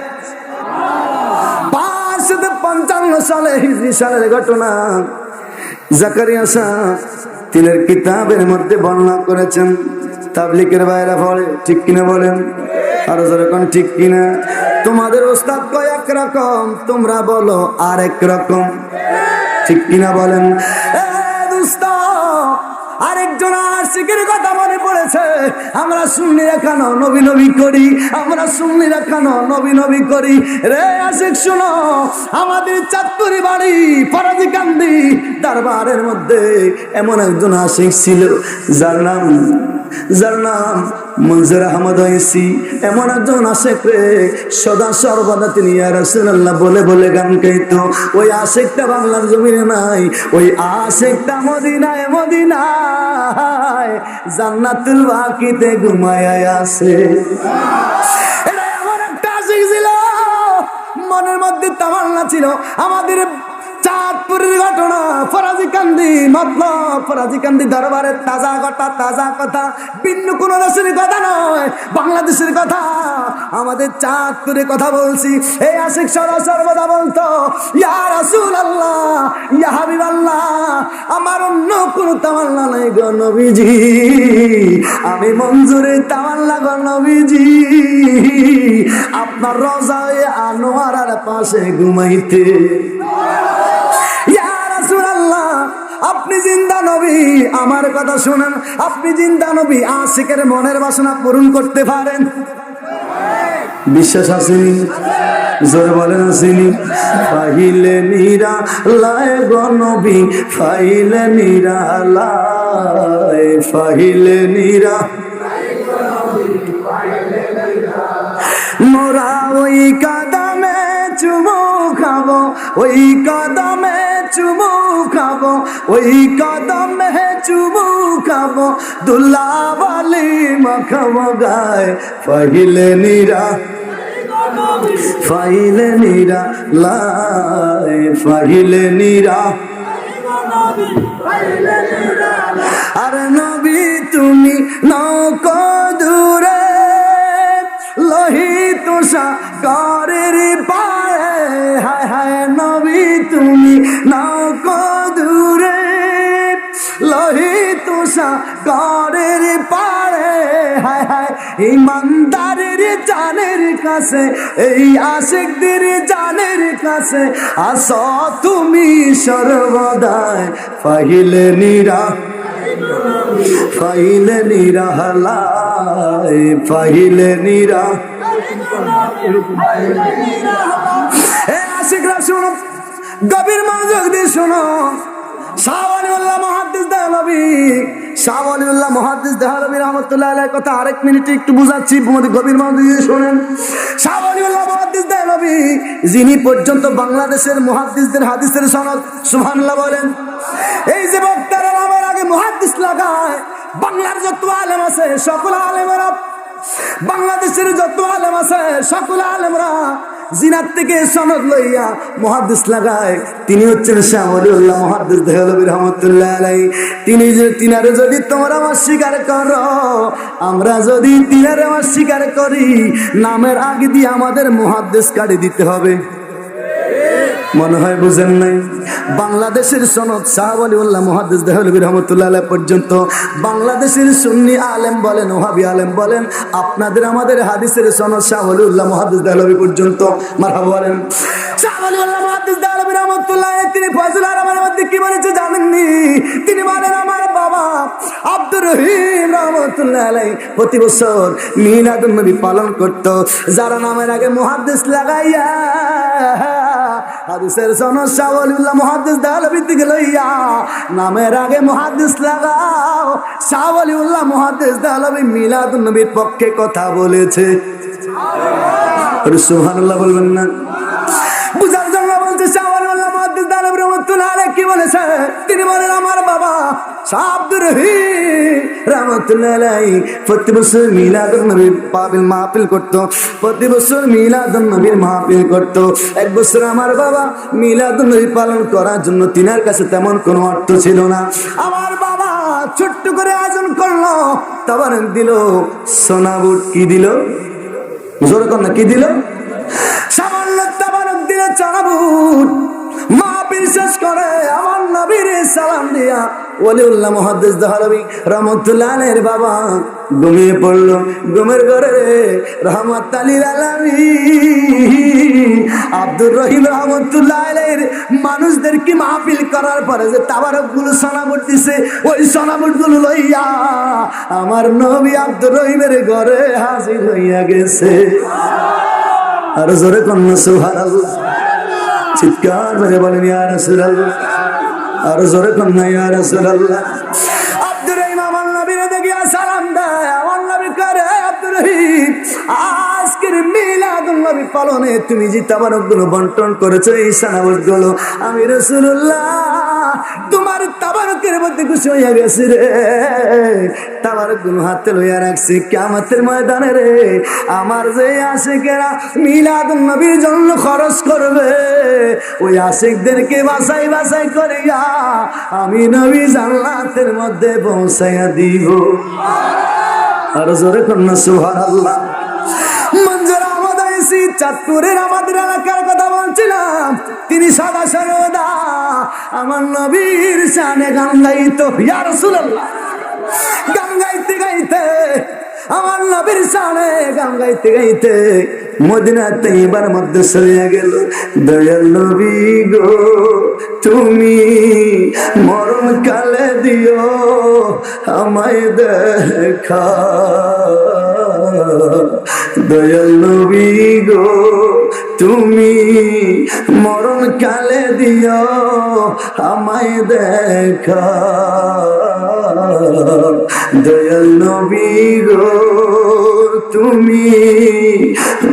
555 সালে হিজরি সালের ঘটনা জাকারিয়া সাহেব তিলের কিতাবের মধ্যে বর্ণনা করেছেন তাবলীগের বাইরে পড়ে ঠিক কিনা বলেন আর যখন ঠিক কিনা তোমাদের ওস্তাদ কয় এক রকম তোমরা বলো আরেক রকম ঠিক কিনা বলেন আরেকজন আশিকের কথা মনে পড়েছে আমরা সুন্নিরা কেন নবী নবী করি আমরা সুন্নিরা কেন নবী নবী করি রে আশিক শুনো আমাদের চাঁদপুরি বাড়ি ফরাজিকান্দি দরবারের মধ্যে এমন একজন আশিক ছিল যার নাম মনজুর আহমদ ওয়াইসি এমন একজন আশিক রে সদা সর্বদা তিনি ইয়া রাসূলুল্লাহ বলে বলে গান গাইতো ওই আশিকটা বাংলার জমিনে নাই ওই আশিকটা মদিনায় জান্নাতুল বাকিতে ঘুমায় আছে এটা এমন একটা আশিক ছিল মনের মধ্যে তামান্না ছিল আমাদের চাঁদপুরের ঘটনা ফরাজিকান্দি মতলব ফরাজিকান্দি দরবারের তাজা কথা ভিন্ন কোন দেশের কথা নয় বাংলাদেশের কথা আমাদের চাঁদপুরের কথা বলছি এই আশিক সর্বদা বলতো ইয়া রাসূলুল্লাহ ইয়া হাবিবাল্লাহ আমার অন্য কোন তামান্না নাই গো নবীজি আমি মঞ্জুরের তামান্না গো নবীজি আপনার রওজায়ে আনোয়ারার পাশে ঘুমাইতে আপনি জিন্দা নবী আমার কথা শুনেন আপনি জিন্দা নবী আশিকের মনের বাসনা পূরণ করতে পারেন বিশ্বাস আসেনি জোরে বলেন আসেনি ফাইলে নিরা লায় গো নবী ফাইলে নিরা লায় ফাইলে নিরা মোরা ওই কদমে চুমু খাবো ওই কদমে চুমু খাবো ওই কদমে চুমু খাবো দুলাবালি মাখাবো গায় ফাইলে নিরা লাই ফাইলে নিরা আরে নবী তুমি নৌকো দূরে লোহিত সাগরের পাড়ে হায় হায় নবী তুমি নৌকো দূরে লোহিত সাগরের পাড়ে হায় হায় ইমানদারের জানের কাছে এই আশিকদের জানের কাছে আসো তুমি সর্বদাই ফাইলে নিরা লাই ফাইলে নিরা আশিকরা শোনো গভীর মনোযোগ দিয়ে শোনো শাহ ওয়ালিউল্লাহ মুহাদ্দিস নবী শাহ ওয়ালিউল্লাহ মুহাদ্দিস দেহলভী রাহমাতুল্লাহ আলাইহির কথা আরেক মিনিটে একটু বুঝাচ্ছি, গভীর মনোযোগ দিয়ে শুনেন। শাহ ওয়ালিউল্লাহ মুহাদ্দিস দেহলভী যিনি পর্যন্ত বাংলাদেশের মুহাদ্দিসদের হাদিসের সনদ, সুবহানাল্লাহ বলেন। এই যে বক্তারা আমার আগে মুহাদ্দিস লাগায়, বাংলার যত আলেম আছে সকল আলেমেরা, বাংলাদেশের যত আলেম আছে সকল আলেমরা জিনাত থেকে সনদ লইয়া মুহাদ্দিস লাগায়, তিনি হচ্ছেন শাহ ওয়ালিউল্লাহ মুহাদ্দিস দেহলভী রাহমাতুল্লাহ আলাইহি। তিনারে যদি তোমরা অস্বীকার করো, আমরা যদি তিনারে অস্বীকার করি, নামের আগে দিয়ে আমাদের মুহাদ্দিস কাটি দিতে হবে। মনে হয় বুঝেন নাই। বাংলাদেশের সনদ শাহ ওয়ালিউল্লাহ মুহাদ্দিস দেহলভী রাহমাতুল্লাহ আলাইহি পর্যন্ত, বাংলাদেশের সুন্নি আলেম বলেন, ওহাবি আলেম বলেন, আপনাদের আমাদের হাদিসের সনদ শাহ ওয়ালিউল্লাহ মুহাদ্দিস দেহলভী পর্যন্ত। মারহাবা বলেন। শাহ ওয়ালিউল্লাহ মুহাদ্দিস দেহলভী রাহমাতুল্লাহ আলাইহি তিনি ফয়জুল আলমের মধ্যে কি বলেছে জানেননি? তিনি বলেন আমার বাবা আব্দুর রহিম রাহমাতুল্লাহ আলাইহি প্রতি বছর মিলাদুন নবী পালন করত। যারা নামের আগে মুহাদ্দিস লাগাইয়া হাদিসের সনদ শাহ ওয়ালিউল্লাহ মুহাদ্দিস দেহলভী থেকে লইয়া নামের আগে মুহাদ্দিস লাগাও, শাহ ওয়ালিউল্লাহ মুহাদ্দিস দেহলভী মিলাদুন নবীর পক্ষে কথা বলেছে। সুবহানাল্লাহ বলবেন না? বুঝার জন্য বলছে শাহ ওয়ালিউল্লাহ মুহাদ্দিস দেহলভী রাহমাতুল্লাহ আলাইহি কি বলেছে? তিনি বলেন আমার বাবা শাহ আব্দুর রহিম রাহমাতুল্লাহ আলাইহি প্রতি বছর মিলাদুন নবীর মাহফিল করতো, প্রতি বছর মিলাদুন নবীর মাহফিল করতো। এক বছর আমার বাবা মিলাদুন নবী পালন করার জন্য তিনার কাছে তেমন কোনো অর্থ ছিল না। আমার বাবা ছোট্ট করে আয়োজন করলো, তাবারক দিল, সোনাবুট কি দিল, জোরে কর না, কি দিল? সামান্য তাবারক দিল, সোনাবুট। মাহফিল শেষ করে আমার নবীর সালাম দিয়া ওয়ালিউল্লাহ মুহাদ্দিস দেহলভী রাহমাতুল্লাহ আলাইহির বাবা ঘুমিয়ে পড়ল। ঘুমের ঘরে রহমাতুল লিল আলামিন আব্দুর রহিম রাহমাতুল্লাহ আলাইহির মানুষদেরকে মাহফিল করার পরে যে তাবারকগুলো সোনাবুট দিছে, ওই সোনাবুটগুলো লইয়া আমার নবী আব্দুর রহিমের ঘরে হাজির হইয়া গেছে। আর জোরে কন্যা সুবহানাল্লাহ, চিৎকার মেরে বলেন ইয়া রাসূলুল্লাহ, আর জোরে কন্যা ইয়া রাসূলুল্লাহ। আব্দুর রহিম আমার নবীর দেখিয়া সালাম দেয়, আমার নবী করে আব্দুর রহিম আজকের মিলাদুন নবী পালনে তুমি যে তাবারকগুলো বন্টন করেছো, এই সানাবতগুলো আমি রাসূলুল্লাহ তোমার তাবারকের মধ্যে খুশি হইয়া গেছি রে। তাবারকগুলো হাতে লইয়া রাখছি, কিয়ামতের ময়দানে রে আমার যে আশিকেরা মিলাদুন নবীর জন্য খরচ করবে, ওই আশিকদেরকে বাছাই বাছাই করিয়া আমি নবী জান্নাতের মধ্যে পৌঁছাইয়া দিব। আর জোরে কন্যা সুবহানাল্লাহ। মঞ্জুর আহমদ আইসি চাঁদপুরের আমাদের এলাকার কথা বলছিলাম, তিনি সাদা সারদা আমার নবীর শানে গান গাইতো, ইয়া রাসূলুল্লাহ। গান গাইতে গাইতে আমার নবীর শানে গান গাইতে গাইতে মদিনা তৈবার মধ্যে চলিয়া গেল। দয়াল নবী গো তুমি মরণ কালে দিও আমায় দেখা, দয়াল নবী গো তুমি মরণ কালে দিও আমায় দেখা, দয়াল নবী গো তুমি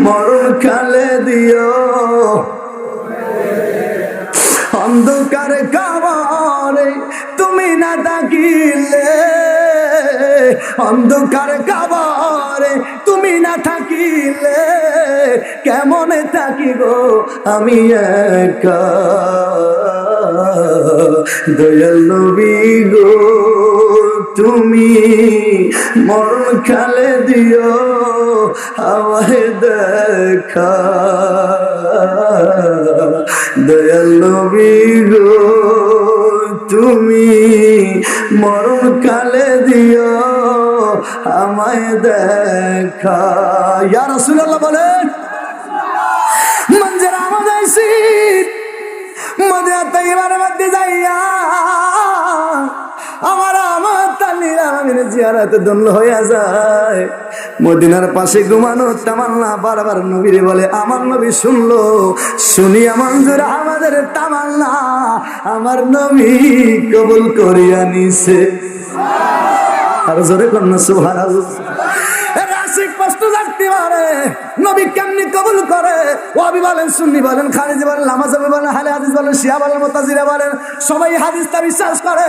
মরণ কালে দিও। অন্ধকার কবরে তুমি না থাকিলে, অন্ধকার কবরে তুমি না থাকিলে কেমনে থাকিব আমি একা, দয়াল নবী গো তুমি মরণ কালে দিও আমায় দেখা, দয়াল নবী গো তুমি মরণ কালে দিও আমায় দেখা। ইয়া রাসূলুল্লাহ বলেন। মঞ্জুর আহমদ আইসি মদিনা তৈবার মধ্যে যাইয়া আমার আমার তালিরা আলামিন জিয়ারতে ধন্য হয়ে যায়। মদিনার পাশে ঘুমানো তামান্না বারবার নবীরে বলে, আমার নবী শুনলো, শুনিয়া মঞ্জুর আমাদের তামান্না আমার নবী কবুল করিয়া নিছে। আর জোরে কন্যা সুবহানাল্লাহ। প্রশ্ন জাগতে পারে, নবী কেমনি কবুল করে? ওয়াহাবি বলেন, সুন্নি বলেন, খারিজি বলেন, লামাজাবি বলেন, আহলে হাদিস বলেন, শিয়া বলেন, মুতাজিলা বলেন, সবাই হাদিসটা বিশ্বাস করে।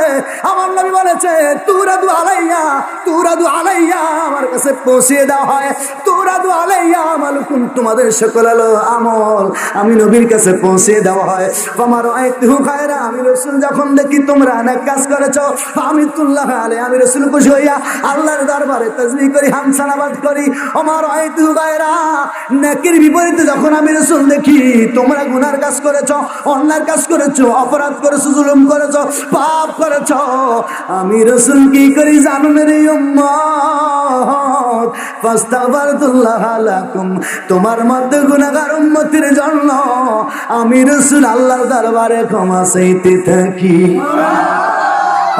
আমার নবী বলেছে, তুরাদু আলাইয়া, তুরাদু আলাইয়া, আমার কাছে পৌঁছিয়ে দেওয়া হয়, তুরাদু আলাইয়া আমালুকুম, তোমাদের সকল আমল আমি নবীর কাছে পৌঁছিয়ে দেওয়া হয়। আমার আইতুহু খায়রা, আমি রাসূল যখন দেখি তোমরা অনেক কাজ করেছো, আমি তুল্লাহ আলাই, আমি রাসূল খুশি হইয়া আল্লাহর দরবারে তাসবিহ করি, হামসালাবাদ করি। আমার আইতু গায়রা, নেকির বিপরীতে যখন আমি রাসূল দেখি তোমরা গুনার কাজ করেছো, অন্যায় কাজ করেছো, অপরাধ করেছো, জুলুম করেছো, পাপ করেছো, আমি রাসূল কি করি জানেন রে উম্মত? ফাস্তাগফিরুল্লাহ লাকুম, তোমার মধ্যে গুনাহগার উম্মতের জন্য আমি রাসূল আল্লাহর দরবারে ক্ষমা চাইতে থাকি।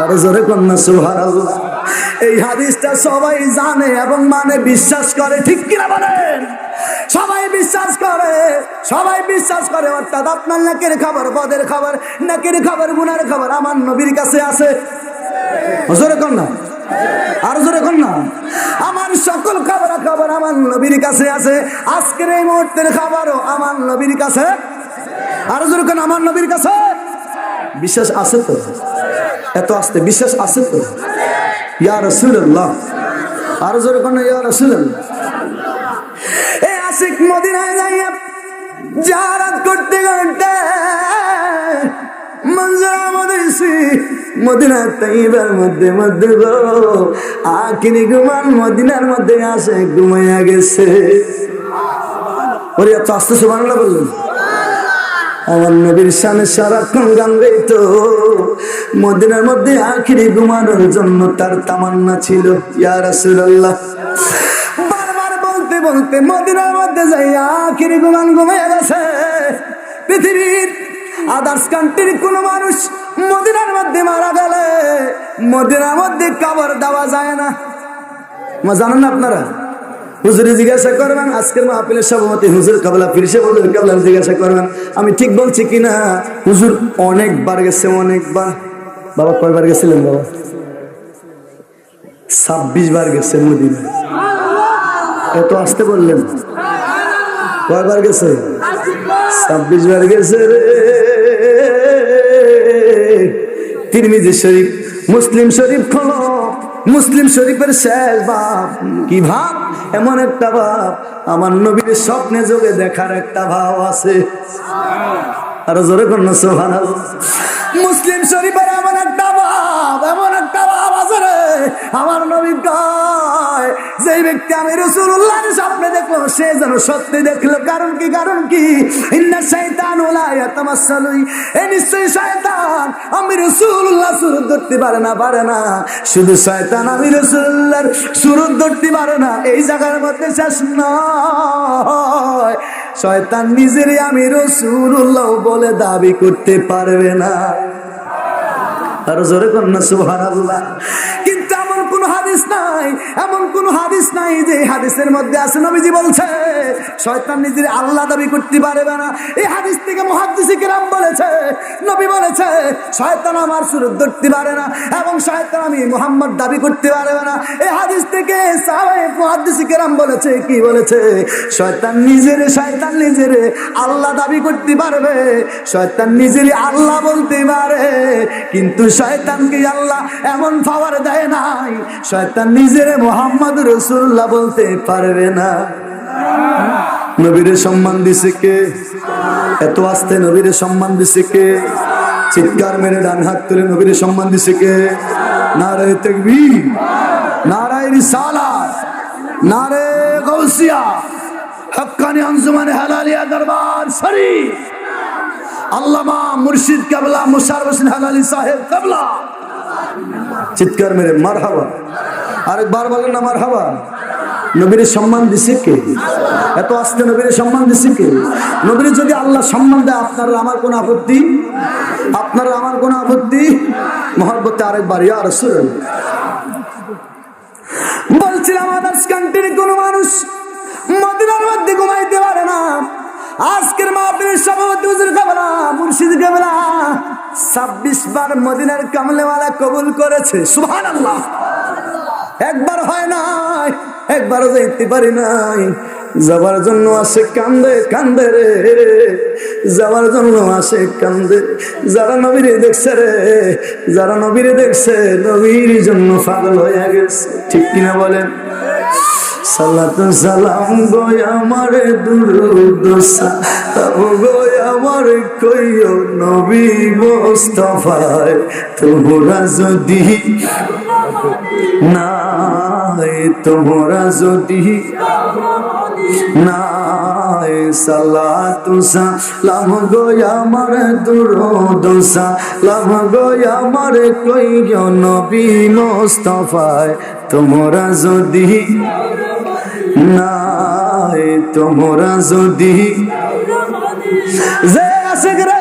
আর জোরে কন্যা সুবহানাল্লাহ। এই হাদিসটা সবাই জানে এবং মানে বিশ্বাস করে, ঠিক কিনা বলেন? সবাই বিশ্বাস করে, সবাই বিশ্বাস করে। অর্থাৎ আপনার নেকের খবর, বদের খবর, নেকের খবর, গুনার খবর আমার নবীর কাছে আছে। জোরে কন্যা, আর জোরে কন্যা। আমার সকল খবর খবর আমার নবীর কাছে আছে। আজকের এই মুহূর্তের খবরও আমার নবীর কাছে। আর জোরে কন্যা, আমার নবীর কাছে বিশ্বাস আছে তো? এত আসতে বিশ্বাস আছে তো? ইয়া রাসূলুল্লাহ, আর জোরে কোন ইয়া রাসূলুল্লাহ। এই আশিক মদিনায় যাইয়া জিয়ারত করতে করতে মঞ্জুরা মদিসি মদিনা তাইয়্যিবার মধ্যে মধ্যে গো আখিরি ঘুমান মদিনার মধ্যে আসে ঘুমাইয়া গেছে। ওরে এত আস্তে সুবহানাল্লাহ বললেন। আমার নবীর শানে সারাক্ষণ গান গাইতো, মদিনার মধ্যে আখিরি ঘুমানোর জন্য তার তামান্না ছিল। ইয়া রাসূলুল্লাহ, বারবার বলতে বলতে মদিনার মধ্যে যাই আখিরি ঘুমান ঘুমিয়ে গেছে। পৃথিবীর আদার্স কান্ট্রির কোন মানুষ মদিনার মধ্যে মারা গেলে মদিনার মধ্যে কবর দেওয়া যায় না। জানেন না আপনারা? হুজুরে জিজ্ঞাসা করবেন, আজকের মাহফিলের সভাপতি হুজুর কাবলা ফিরসে হুজুর কাবলা জিজ্ঞাসা করবেন আমি ঠিক বলছি কিনা। হুজুর অনেকবার গেছে, অনেকবার। বাবা কয়বার গেছিলেন? বাবা 26 বার গেছে মদিনা। এত আসতে বললেন, কয়বার গেছে? 26 বার গেছে রে। তিরমিজি শরীফ, মুসলিম শরীফ খোলো, মুসলিম শরীফের শেষ বাপ। কি ভাব? এমন একটা ভাব, আমার নবীর স্বপ্নে যোগে দেখার একটা ভাব আছে। আর জোরে কন্যা সুবহানাল্লাহ। মুসলিম শরীফের এমন একটা ভাব, এমন একটা ভাব আছে রে, আমার নবী কয় যে ব্যক্তি আমি রাসূলুল্লাহর স্বপ্নে দেখলো সে যেন সত্যি দেখলো। কারণ কি? কারণ কি? ইন্না শাইতানু লা ইয়াতামাসসালু, এই নিশ্চয়ই শয়তান আমি রাসূলুল্লাহ সুরত ধরতে পারে না, পারে না। শুধু শয়তান আমি রাসূলুল্লাহর সুরত ধরতে পারে না এই জায়গার মধ্যে শেষ নয়, শয়তান নিজেরই আমি রাসূলুল্লাহ বলে দাবি করতে পারবে না। আর জোরে কন্যা সুবহানাল্লাহ। কিন্তু এমন কোন হাদিস নাই, এমন কোন হাদিস নাই যে হাদিসের মধ্যে আছে নবীজি বলছে শয়তান নিজের আল্লাহ দাবি করতে পারবে না। এই হাদিস থেকে মুহাদ্দিসে কেরাম বলেছে, নবী বলেছে শয়তান আমার সুরত ধরতে পারে না এবং শয়তান আমি মুহাম্মদ দাবি করতে পারবে না। এই হাদিস থেকে সাহাবায়ে মুহাদ্দিসে কেরাম বলেছে, কি বলেছে? শয়তান নিজের আল্লাহ দাবি করতে পারবে, শয়তান নিজের আল্লাহ বলতে পারে, কিন্তু শয়তানকে আল্লাহ এমন পাওয়ার দেয় নাই, শয়তান নিজের মুহাম্মদ রাসূলুল্লাহ বলতে পারবে না। নবীর সম্মান দিছে কে? এত আস্তে নবীর সম্মান দিছে কে? চিৎকার মেরে ডান হাত তুলে নবীর সম্মান দিছে কে? নারে তাকবীর, নারে রিসালাত, নারে গাউসিয়া, হক্কানি আঞ্জুমানে হালালিয়া দরবার শরীফ, আল্লামা মুর্শিদ কাবলা মুশাররফ হোসেন হালালি সাহেব কাবলা। চিৎকার মেরে মারহাবা। আরেকবার বলেন না মারহাবা। নবীর সম্মান দিছে কে? এত আস্তে নবীর সম্মান দিছে কে? নবীর যদি আল্লাহ সম্মান দেয় আপনারা আমার কোন আপত্তি? আপনারা আমার কোন আপত্তি? মহব্বতে আরেকবার ইয়া রাসূলুল্লাহ। বলছিলাম আদার্স কান্ট্রির কোন মানুষ মদিনার মধ্যে ঘুমাইতে পারে না। আজকের মাহফিলের সভাপতি হুজুর কেবলা মুর্শিদ কেবলা 26 বার মদিনার কামলেওয়ালা কবুল করেছে। সুবহানাল্লাহ। একবার হয় নাই, একবারও যাইতে পারি নাই। যাবার জন্য আসে কান্দে কান্দে রে, যাবার জন্য আসে কান্দে। যারা নবীরে দেখছে রে, যারা নবীরে দেখছে নবীর জন্য পাগল হয়ে গেছে। ঠিক কিনা বলেন? সালাত সালাম গো আমার দুরূদ সালাম গো আমার কইও নবী মুস্তাফায়, তোমরা যদি নাই, তোমরা যদি নাই, সালাত সালাম গো আমার দুরূদ সালাম গো আমার কইও নবী মুস্তাফায়, তোমরা যদি নাই, তোমরা যদি যে আশিক রে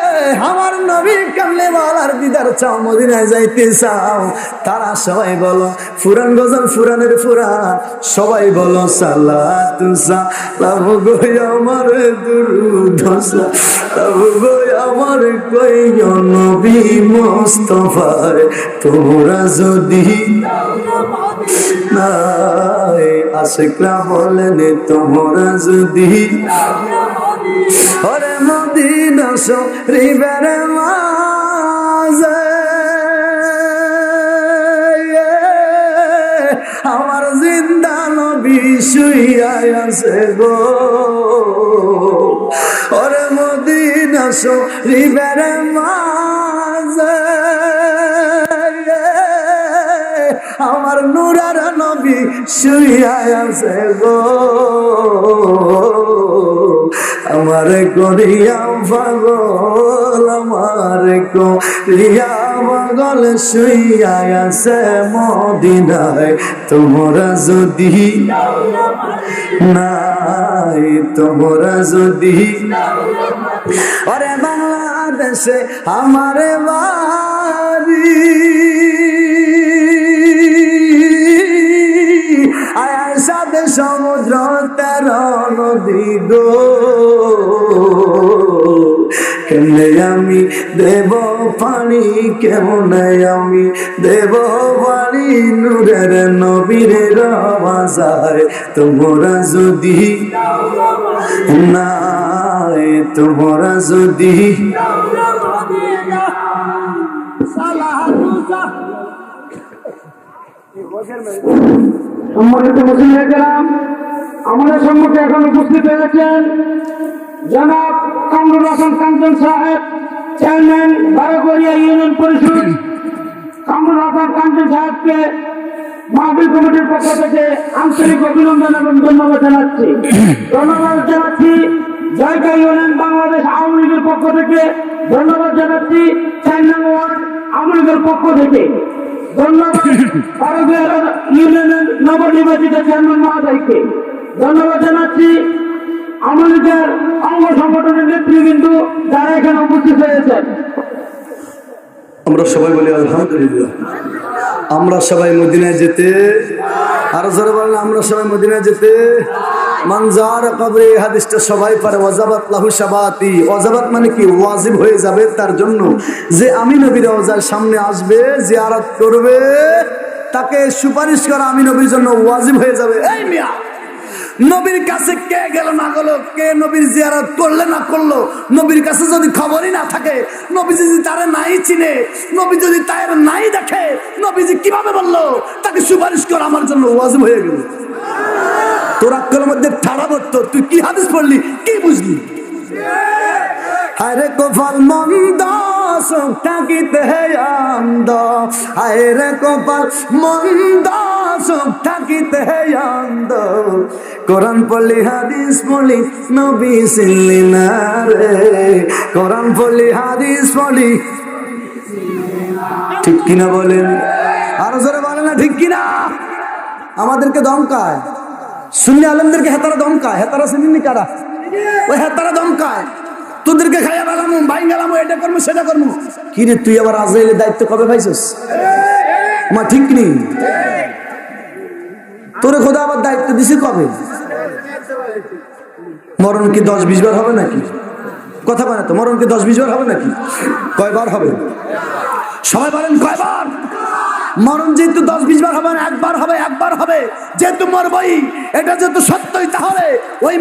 আমার নবী কামলেওয়ালার দিদার চাও, মদিনায় যাইতে চাও, তারা সবাই বলো ফুরান গজল, ফুরানের ফুরান, সবাই বলো সালাতু সালাম গো আমার দুরূদ সালাম গো আমার কইও নবী মুস্তাফায়, তোমরা যদি নাই। আশিকরা বলেন তোমরা যদি ওরে মদিনা শরীফের মাঝে আমার জিন্দা নবী শুইয়া আছে গো, ওরে মদিনা শরীফের মাঝে আমার নূরের নবী শুইয়া আছে গো, আমারে করিয়া পাগল, আমারে করিয়া পাগল শুইয়া আছে মদিনায়, তোমরা যদি নাই, তোমরা যদি। ওরে বাংলাদেশে আমারে বাড়ি, আয়ার সাথে সমুদ্র 13 নদী গো, কেমনে আমি দেব পানি, কেমনে আমি দেব পানি নূরের নবীর রওজায়, তোমরা যদি নাই, তোমরা যদি।
সম্মানিত মুসলিম গ্রাম, আমাদের সম্মুখে এখন উপস্থিত হয়েছেন জনাব কামরুল হাসান কাঞ্চন সাহেব, চেয়ারম্যান বারোগড়িয়া ইউনিয়ন পরিষদ। কামরুল হাসান কাঞ্চন সাহেবকে মাহফিল কমিটির পক্ষ থেকে আন্তরিক অভিনন্দন এবং ধন্যবাদ জানাচ্ছি। ধন্যবাদ জানাচ্ছি জয়কা ইউনিয়ন বাংলাদেশ আওয়ামী লীগের পক্ষ থেকে, ধন্যবাদ জানাচ্ছি 4 নং ওয়ার্ড আওয়ামী লীগের পক্ষ থেকে, ধন্যবাদ বারোগড়িয়া ইউনিয়নের নবনির্বাচিত চেয়ারম্যান মহোদয়কে, ধন্যবাদ জানাচ্ছি আওয়ামী লীগের অঙ্গ সংগঠনের নেতৃবৃন্দ যারা এখানে উপস্থিত হয়েছেন।
আমরা সবাই বলি আলহামদুলিল্লাহ। আমরা সবাই মদিনায় যেতে, আরো জোরে বলেন আমরা সবাই মদিনায় যেতে। মানজার কবরে, হাদিসটা সবাই পারে, ওয়াজাবাত লাহু শাবাতি। ওয়াজাবাত মানে কি? ওয়াজিব হয়ে যাবে তার জন্য যে আমি নবীর রওজার সামনে আসবে, জিয়ারত করবে, তাকে সুপারিশ করা আমি নবীর জন্য ওয়াজিব হয়ে যাবে। এই মিয়া, নবীর কাছে কে গেল না গেল, কে নবীর জিয়ারত করলে না করলো, নবীর কাছে যদি খবরই না থাকে, নবীজি যদি তারে নাই চিনে, নবী যদি তার নাই দেখে, নবীজি কিভাবে বললো তাকে সুপারিশ করা আমার জন্য ওয়াজিব হয়ে গেল? তোর আক্কেলের মধ্যে ঠাড়া পড়তো, তুই কি হাদিস পড়লি, কি বুঝলি? আরে কপাল মন্দ চোখ থাকিতে অন্ধ, আরে কপাল মন্দ চোখ থাকিতে অন্ধ, কোরআন পড়লি হাদিস পড়লি নবী চিনলি না রে, কোরআন পড়লি হাদিস পড়লি। ঠিক কিনা বলেন? আরো জোরে বলেন না ঠিক কিনা? আমাদেরকে দমকায়, সুন্নি আলেমদেরকে হেতারা দমকায়। হেতারা চিনি কারা? ওই হেতারা দমকায়, তোদেরকে খাইয়া গেলাম, ভাই গেলাম, এটা করবো সেটা করবো। কি রে, তুই আবার আজরাইলের দায়িত্ব কবে পাইছিস? মা ঠিক নেই। তোরে খোদা আবার দায়িত্ব দিছে কবে? মরণ কি 10-20 বার হবে নাকি? কথা বলে তো, মরণ কি 10-20 বার হবে নাকি? কয়বার হবে? সবাই বলেন কয়বার? মরণ যেহেতু 10-20 বার হবে না, একবার হবে, একবার হবে। যেহেতু মরবই, এটা যেহেতু সত্যই, তাহলে ওই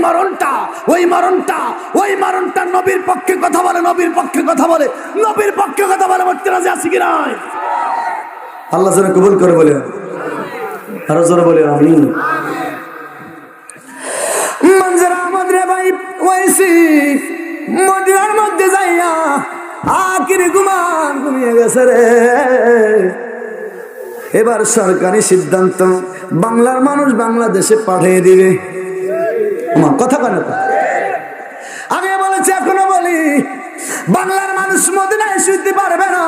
মরণটা নবীর পক্ষে কথা বলে, নবীর পক্ষে কথা বলে, নবীর পক্ষে কথা বলে। মরতে রাজি আছে কি নাই? আল্লাহ যেন কবুল করে বলে, আরো জোরে বলে আমিন। মঞ্জুরা মদরে ভাই ওইসি মদিনার মধ্যে যাইয়া আখির ঘুমান ঘুমিয়ে গেছে রে। এবার সরকারি সিদ্ধান্ত, বাংলার মানুষ বাংলাদেশে পাঠিয়ে দিবে। কথা কেন? আমি বলেছি, এখনো বলি, বাংলার মানুষ মদিনায় শুইতে পারবে না।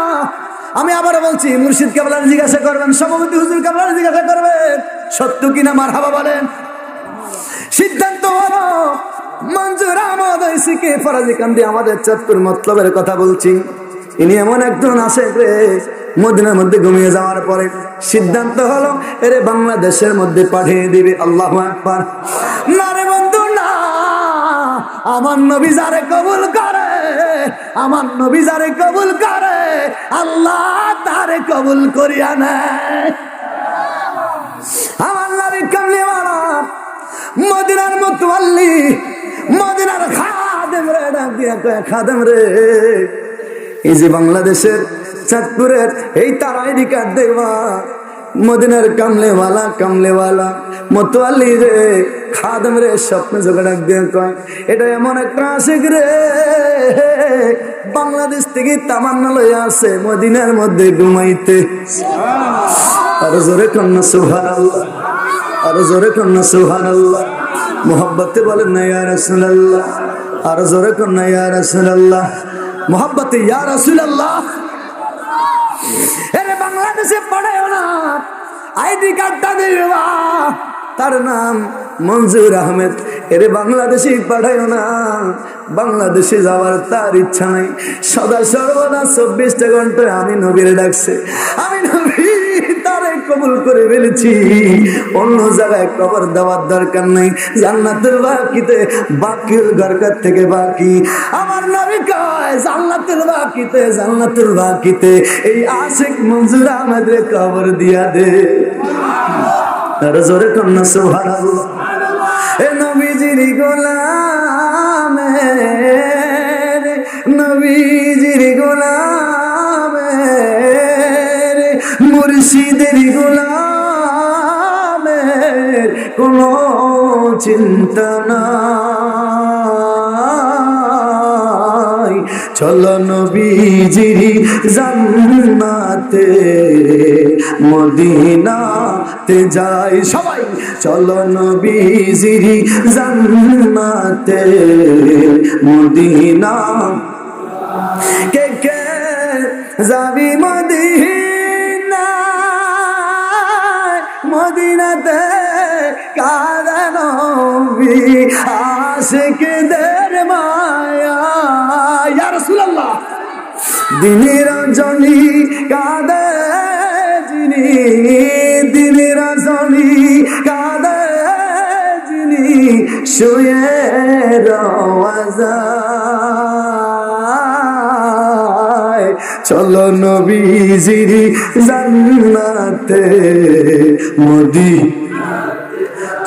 আমি আবার বলছি, মুর্শিদ কেবলার জিজ্ঞাসা করবেন, সভাপতি হুজুর কেবলার জিজ্ঞাসা করবেন, সত্য কিনা মারহাবা বলেন। সিদ্ধান্ত হলো মঞ্জুর আহমদ ঐশীকে ফরাজি কান্দি আমাদের চাঁদপুর মতলবের কথা বলছি। ইনি এমন একজন আসে রে, মদিনার মধ্যে ঘুমিয়ে যাওয়ার পরে সিদ্ধান্ত হলো এরে বাংলাদেশের মধ্যে পাঠিয়ে দিবে। আল্লাহু আকবার। না রে বন্ধু না, আমার নবী যারে কবুল করে, আমার নবী যারে কবুল করে, আল্লাহ তারে কবুল করিয়া নেয়। আমার নবী কামলিওয়ালা, মদিনার মুতাওয়াল্লি, মদিনার খাদেম রে, ডাক দিয়া কয়, খাদেম রে, এই যে বাংলাদেশের চাঁদপুরের এই তার আইডি কার্ড দেখবা, মদিনার কামলেওয়ালা মুতাওয়াল্লি রে, খাদেম রে, স্বপ্নে চোখে ডাক দিয়ে কয়, এটা এমন একটা আশিক রে, বাংলাদেশ থেকে তামান্না লইয়া আসে মদিনার মধ্যে ঘুমাইতে। আরো জোরে কন্যা সুবহানাল্লাহ, আরো জোরে কন্যা সুবহানাল্লাহ। মোহাব্বতে বলেন না ইয়া রাসূলুল্লাহ, আরো জোরে কন্যা ইয়া রাসূলুল্লাহ, মোহাব্বতে ইয়া রাসূলুল্লাহ। এরে বাংলাদেশে পড়েও না, আইডি কার্ডটা দিবা, তার নাম মঞ্জুর আহমেদ। এরে বাংলাদেশে পাঠায়ও না, বাংলাদেশে যাওয়ার তার ইচ্ছা নাই। সদা সর্বদা 24টা ঘন্টায় আমি নবীর ডাকছে, আমি নবী তারে কবুল করে ফেলেছি, অন্য জায়গায় কবর দেওয়ার দরকার নাই। জান্নাতের বাকিতে, বাকির ঘরকার থেকে বাকি, আমার নবী কয় জান্নাতুল বাকিতে এই আশিক মঞ্জুর আহমেদের কবর দিয়া দে। তার জোরে কন্যা সুবহানাল্লাহ। এ নবীজির গোলামের, নবীজির গোলামের, মুর্শিদের গোলামের কোনো চিন্তা নাই। চলো নবীজির জান্নাতে মদিনাতে যাই সবাই, চলো নবীজির জান্নাতে মদিনা। কে কে যাবি মদিনা, মদিনাতে কাঁদে নবী আশিকদের মায়া। ইয়া রাসূলুল্লাহ। দিনের রজনী কাঁদে যিনি, দিনের রজনী কাঁদে যিনি, শুয়ে রওয়াজায়। চলো নবীজির জান্নাতে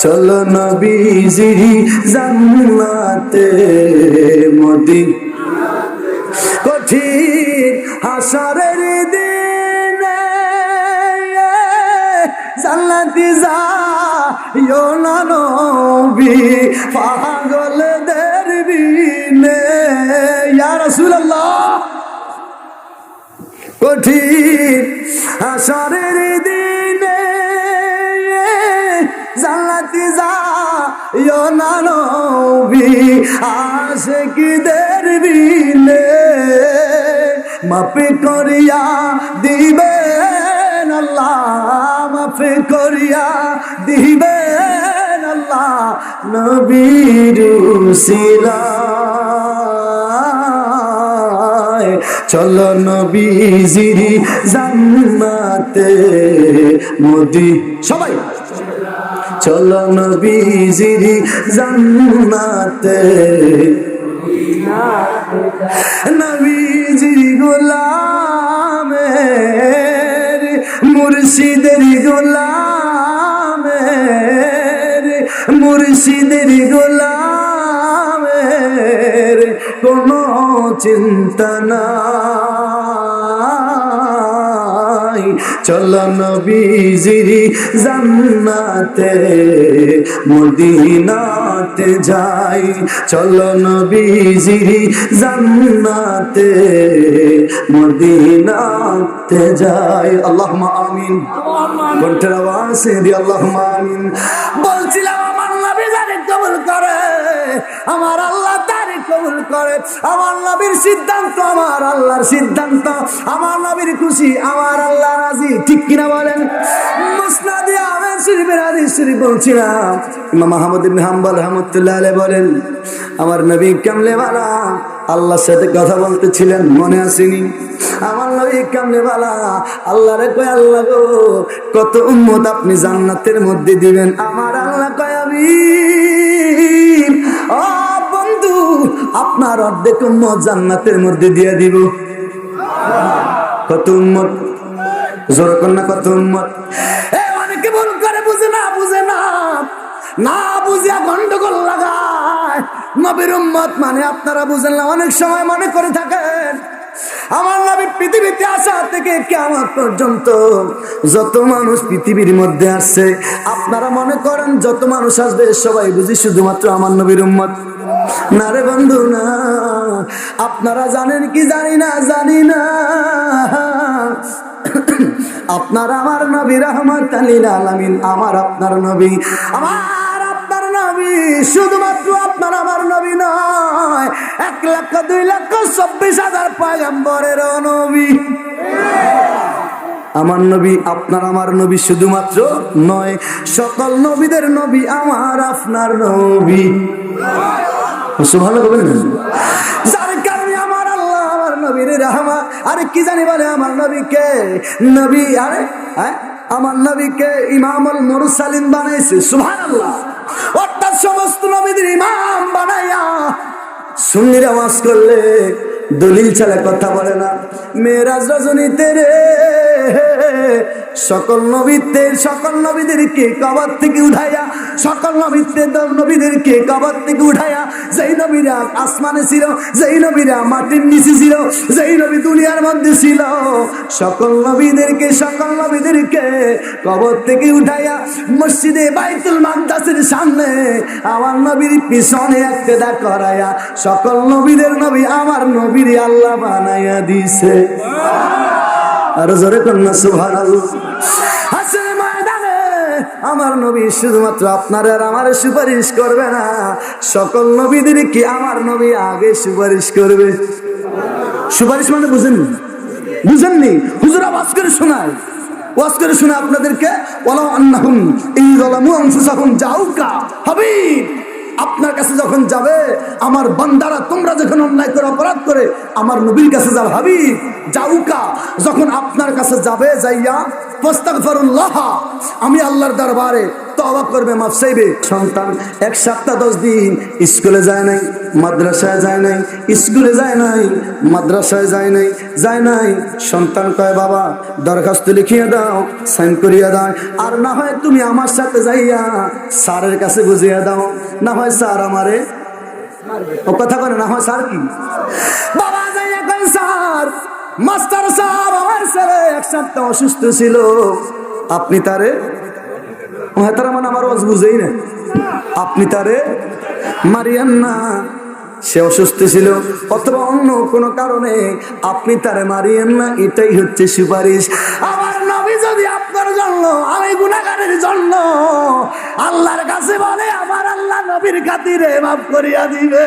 চলো নবীজির জান্নাতে কঠিন হাসরের দিনে জান্নাতি যাইও না নবী পাগলদের বিনে। ইয়া রাসূলুল্লাহ। কঠিন হাসরের দিনে জান্নাতি যাইও না নবী আশিকদের বিনে। মাফ করিয়া দিবেন আল্লাহ, মাফ করিয়া দিবেন আল্লাহ, নবীর উসিলায়। চলো নবীজির জান্নাতে সবাই চলো নবীজির জান্নাতে নবীজির গোলামের মুর্শিদের গোলামের মুর্শিদের গোলামের কোনো চিন্তা নাই চলো নবীজির জান্নাতে মদিনাতে যাই চলো নবীজির জান্নাতে মদিনাতে যাই আল্লাহুম্মা আমিন কণ্ঠের আওয়াজে দি আল্লাহুম্মা আমিন বলছিলাম আমার নবী জানে কবুল করে আমার আল্লাহ তারে কবুল করে আমার নবীর সিদ্ধান্ত আমার আল্লাহর সিদ্ধান্ত আমার নবীর খুশি আমার আল্লাহ রাজি ঠিক কিনা বলেন মুসনাদে আহমদ শরীফের হাদিস শরীফ বলছিলাম ইমাম আহমদ ইবনে হাম্বল রাহমাতুল্লাহ আলাইহি বলেন আমার নবী কামলে ওয়ালা আল্লাহর সাথে কথা বলতেছিলেন মনে আসেনি আমার নবী কামলে ওয়ালা আল্লাহরে কয় আল্লাহ গো কত উম্মত আপনি জান্নাতের মধ্যে দিবেন আমার আল্লাহ কয় আমি ও বন্ধু আপনার অর্ধেক উম্মত জান্নাতের মধ্যে দিয়ে দিব কত উম্মত জোর কন্যা কত উম্মত অনেকে ভুল করে বুঝে না না বুঝিয়া গন্ডগোল লাগায় নবীর উম্মত মানে আপনারা বুঝেন না অনেক সময় মনে করে থাকেন আমার নবী পৃথিবীতে আসা থেকে কিয়ামত পর্যন্ত যত মানুষ পৃথিবীর মধ্যে আসছে আপনারা মনে করেন যত মানুষ আসবে সবাই বুঝি শুধুমাত্র আমার নবীর উম্মত না রে বন্ধু না আপনারা জানেন কি জানি না আপনার আমার নবী রাহমাতাল লিল আলামিন আমার আপনার নবী আমার আপনার নবী শুধুমাত্র আপনার আমার নবী নয় 1,02,24,000 পয়গম্বরের নবী আমার নবী আপনার আমার নবী শুধুমাত্র নয় সকল নবীদের নবী আমার আপনার নবী সুবহানাল্লাহ বলেন যার কারণে আমার আল্লাহ আমার নবীর রাহমত আরে কি জানি বলে আমার নবীকে নবী আরে আমার নবীকে ইমামুল মুরসালিন বানাইছে সুবহানাল্লাহ অর্থাৎ সমস্ত নবীদের ইমাম বানায়া সুন্নির আওয়াজ করলে দলিল ছাড়া কথা বলে না মেরাজ রজনীতে রে সকল নবীদেরকে কবর থেকে উঠাইয়া সকল নবীদেরকে কবর থেকে উঠাইয়া যেই নবীরা আসমানে ছিল যেই নবীরা মাটির নিচে ছিল যেই নবী দুনিয়ার মধ্যে ছিল সকল নবীদেরকে কবর থেকে উঠাইয়া মসজিদে বাইতুল মাকদাসের সামনে আমার নবীর পিছনে একটেদা করাইয়া সকল নবীদের নবী আমার নবীর আল্লাহ বানাইয়া দিছে আর জোরে কন্যা সুবহানাল্লাহ হাসরের ময়দানে আমার নবী শুধুমাত্র আপনার আর আমার সুপারিশ করবে না সকল নবীদেরকে আমার নবী আগে সুপারিশ করবে সুপারিশ মানে বুঝেননি হুজুর ওয়াজ করে শোনায় আপনাদেরকে ওয়ালাউ আন্নাহুম ইযলামু আনফুসাহুম জাউকা হাবিব আপনার কাছে যখন যাবে আমার বান্দারা তোমরা যখন অন্যায় করে অপরাধ করে আমার নবীর কাছে যাও হাবিব জাউকা যখন আপনার কাছে যাবে যাইয়া ফাস্তাগফিরুল্লাহ আমি আল্লাহর দরবারে তওবা করবে মাফ চাইবে সন্তান 1 সপ্তাহ 10 দিন স্কুলে যায় নাই মাদ্রাসায় যায় নাই স্কুলে যায় নাই মাদ্রাসায় যায় নাই সন্তান কয় বাবা দরখাস্ত লিখিয়ে দাও সাইন করিয়ে দাও আর না হয় তুমি আমার সাথে যাইয়া স্যারের কাছে বুঝিয়ে দাও না হয় স্যার আমারে ও কথা বলে না হয় স্যার কি বাবা যাইয়া কয় স্যার মাস্টার সাহেব আমার ছেলে 1 সপ্তাহ অসুস্থ ছিল আপনি তারে তারা মানে আমার ওয়াজ বুঝেই না আপনি তারে মারিয়েন না সে অসুস্থ ছিল অথবা অন্য কোনো কারণে আপনি তারে মারিয়েন না এটাই হচ্ছে সুপারিশ আমার নবী যদি আপনার জন্য আমি গুনাহগারের জন্য আল্লাহর কাছে বলে আমার আল্লাহ নবীর খাতিরে মাফ করিয়া দিবে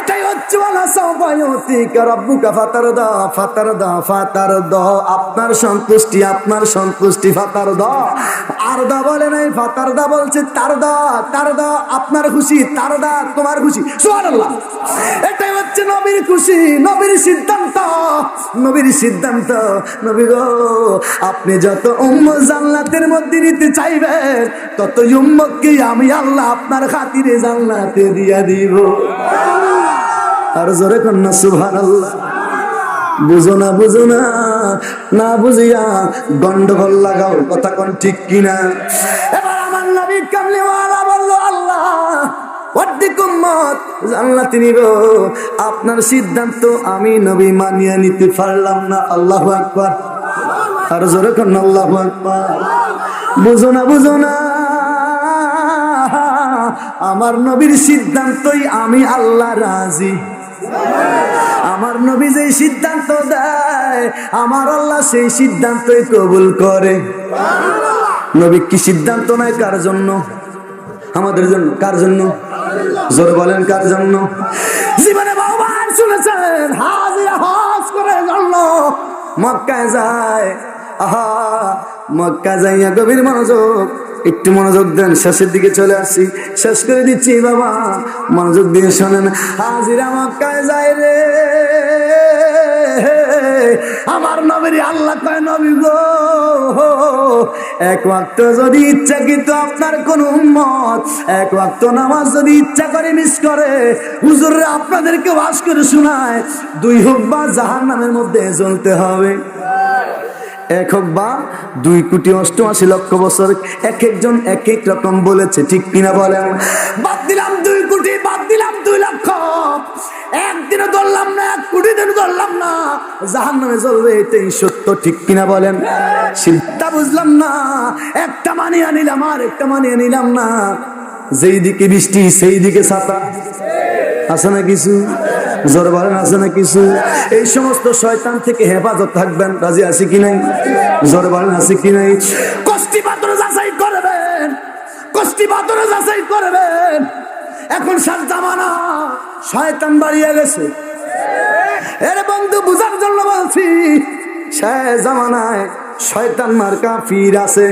এটাই হচ্ছে ওয়ালা সাওফা ইউতিকা রাব্বুকা ফাতারদা। আপনার সন্তুষ্টি ফাতারদা। আরদা বলে নাই, ফাতারদা বলছে তারদা আপনার খুশি, তারদা তোমার খুশি। সুবহানাল্লাহ। এটাই হচ্ছে নবীর খুশি, নবীর সিদ্ধান্ত। নবী গো, আপনি যত উম্মত জান্নাতের মধ্যে নিতে চাইবেন, তত উম্মতকে আমি আল্লাহ আপনার খাতিরে জান্নাতে দিয়া দিব। আর জোরে কন্যা সুবহানাল্লাহ। বুঝো না, না বুঝিয়া গন্ডগোল লাগাও, কথা কোন ঠিক কিনা? এবার আমার নবী কামলিওয়ালা বলল, আল্লাহ অর্ধেক উম্মত জান্নাতে নিব, আপনার সিদ্ধান্ত আমি নবী মানিয়ে নিতে পারলাম না। আল্লাহু আকবার। আর জোরে কন্যা আল্লাহু আকবার। বুঝো না, আমার নবীর সিদ্ধান্তই আমি আল্লাহ রাজি। আমার নবী যে সিদ্ধান্ত দেয়, আমার আল্লাহ সেই সিদ্ধান্তই কবুল করে। নবী কি সিদ্ধান্ত নেয় কার জন্য? আমাদের জন্য। কার জন্য? জোরে বলেন, কার জন্য? জীবনে বহুবার শুনেছেন হাজিরা হজ করে জন্য মক্কায় যায়। আহা, মক্কা যাইয়া গভীর মনোযোগ, একটু মনোযোগ দেন, শেষের দিকে চলে আসছি, শেষ করে দিচ্ছি বাবা, মনোযোগ দিয়ে শোনেন। হাজিরা মক্কায় যায় রে, আমার নবীর আল্লাহ কয়, নবী গো, এক ওয়াক্ত যদি ইচ্ছাকৃত আপনার কোন উম্মত এক ওয়াক্ত নামাজ যদি ইচ্ছা করে মিস করে, হুজুররা আপনাদেরকে ওয়াজ করে শোনায়, 2 হোক বা জাহান্নামের মধ্যে জ্বলতে হবে। 1 হোক বা 2,88,00,000 বছর, এক একজন এক এক রকম বলেছে, ঠিক কিনা বলেন? বাদ দিলাম 2 কোটি, বাদ দিলাম 2 লক্ষ, একদিনও ধরলাম না, 1 কোটি দিনও ধরলাম না, জাহান্নামে জ্বলবে, এটাই সত্য, ঠিক কিনা বলেন? সিদ্ধা বুঝলাম না, একটা মানিয়ে নিলাম আর একটা মানিয়ে নিলাম না। যেই দিকে বৃষ্টি সেই দিকে ছাতা, আছে না কিছু? জোরে বলেন, আছে না কিছু? এই সমস্ত শয়তান থেকে হেফাজত থাকবেন, রাজি আছে কি নাই? জোরে বলেন, আছে কি নাই? কষ্টি পাথরে যাচাই করবেন, কষ্টি পাথরে যাচাই করবেন। এখন সার জামানা, শয়তান বাড়িয়ে গেছে। এরে বন্ধু, বুঝার জন্য বলছি, সে জামানায় শয়তান মার্কা পীর আছে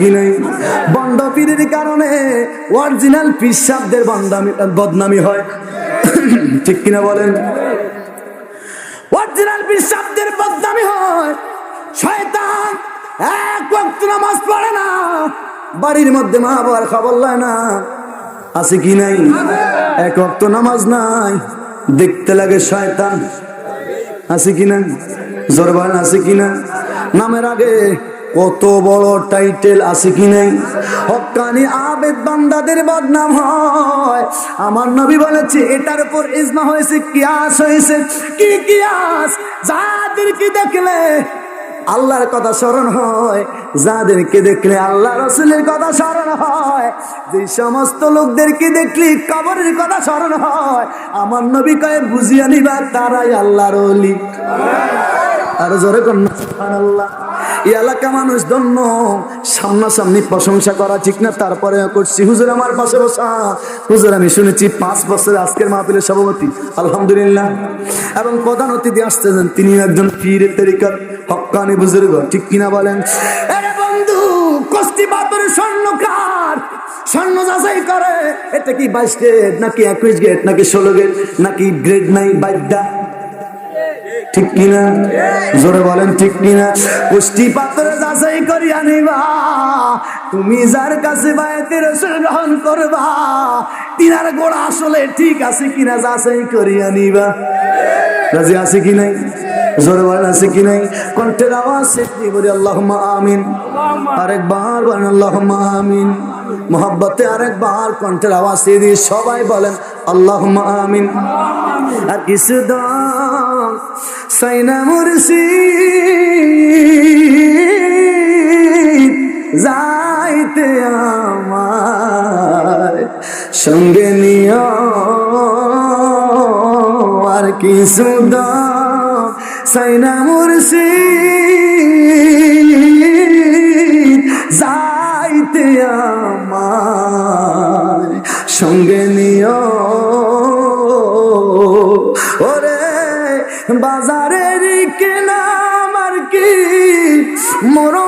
কি নাই? বন্ড পীরের কারণে অরিজিনাল পীর সাহেবদের বদনামি হয়, ঠিক কিনা বলেন? অরিজিনাল পীর সাহেবদের বদনামি হয়। শয়তান 1 ওয়াক্ত নামাজ পড়ে না, বাড়ির মধ্যে মা বাবার খবর লয় না, আছে কি নাই? 1 ওয়াক্ত নামাজ নাই, দেখতে লাগে শয়তান, আছে কি না? জোরে বলেন, আছে কি না? নামের আগে কত বড় টাইটেল, আছে কি নাই? হক্কানি আবেদ বান্দাদের বদনাম হয়। আমার নবী বলেছে, এটার উপর ইজমা হয়েছে, কিয়াস হয়েছে। কি কিয়াস? যাদেরকে দেখলে আল্লাহর কথা স্মরণ হয়, যাদেরকে দেখলে আল্লাহ রাসূলের কথা স্মরণ হয়, যে সমস্ত লোকদেরকে দেখলে কবরের কথা স্মরণ হয়, আমার নবী কয় বুঝিয়া নিবা তারাই আল্লাহর ওলি। আর জোরে কন্যা সুবহানাল্লাহ। এই এলাকা মানুষ ধন্য, সামনাসামনি প্রশংসা করা ঠিক না, তারপরে করছি। হুজুর আমার পাশে বসা, হুজুর আমি শুনেছি 5 বছর আজকের মাহফিলের সভাপতি, আলহামদুলিল্লাহ, এবং প্রধান অতিথি আসতেছেন, তিনি একজন পীরের তরিকার হক্কানি বুজুর্গ, ঠিক কিনা বলেন? আরে বন্ধু, কষ্টি পাথরে স্বর্ণকার, স্বর্ণ যাচাই করে, এটা কি 22 গেট নাকি 21 গেট নাকি 16 গেট নাকি গ্রেড নাই বাইদা, ঠিক কিনা? জোরে বলেন, ঠিক কিনা? কুষ্টি পাথরে যাচাই করিয়া নিবা, তুমি যার কাছে বায়াতে রাসূল গ্রহণ করবা, তিনার গোড়া আসলে ঠিক আছে কিনা যাচাই করিয়া নিবা। রাজি আছে কি নাই? জোরে বলেন, আছে কি নাই? কণ্ঠের আওয়াজ সেটি বলি আল্লাহুম্মা আমিন। আরেকবার বলেন আল্লাহুম্মা আমিন। মোহাব্বতে আরেকবার কণ্ঠের আওয়াজ দিয়ে সবাই বলেন আল্লাহুম্মা আমিন। আর কিছু দাম সাইনা মুর্শিদ যাইতে আমার সঙ্গে নিও, আর কিছু দাম সাইনা মুর্শিদ যাইতে আমার সঙ্গে নিও। বাজারের কেনা আমার কি মরম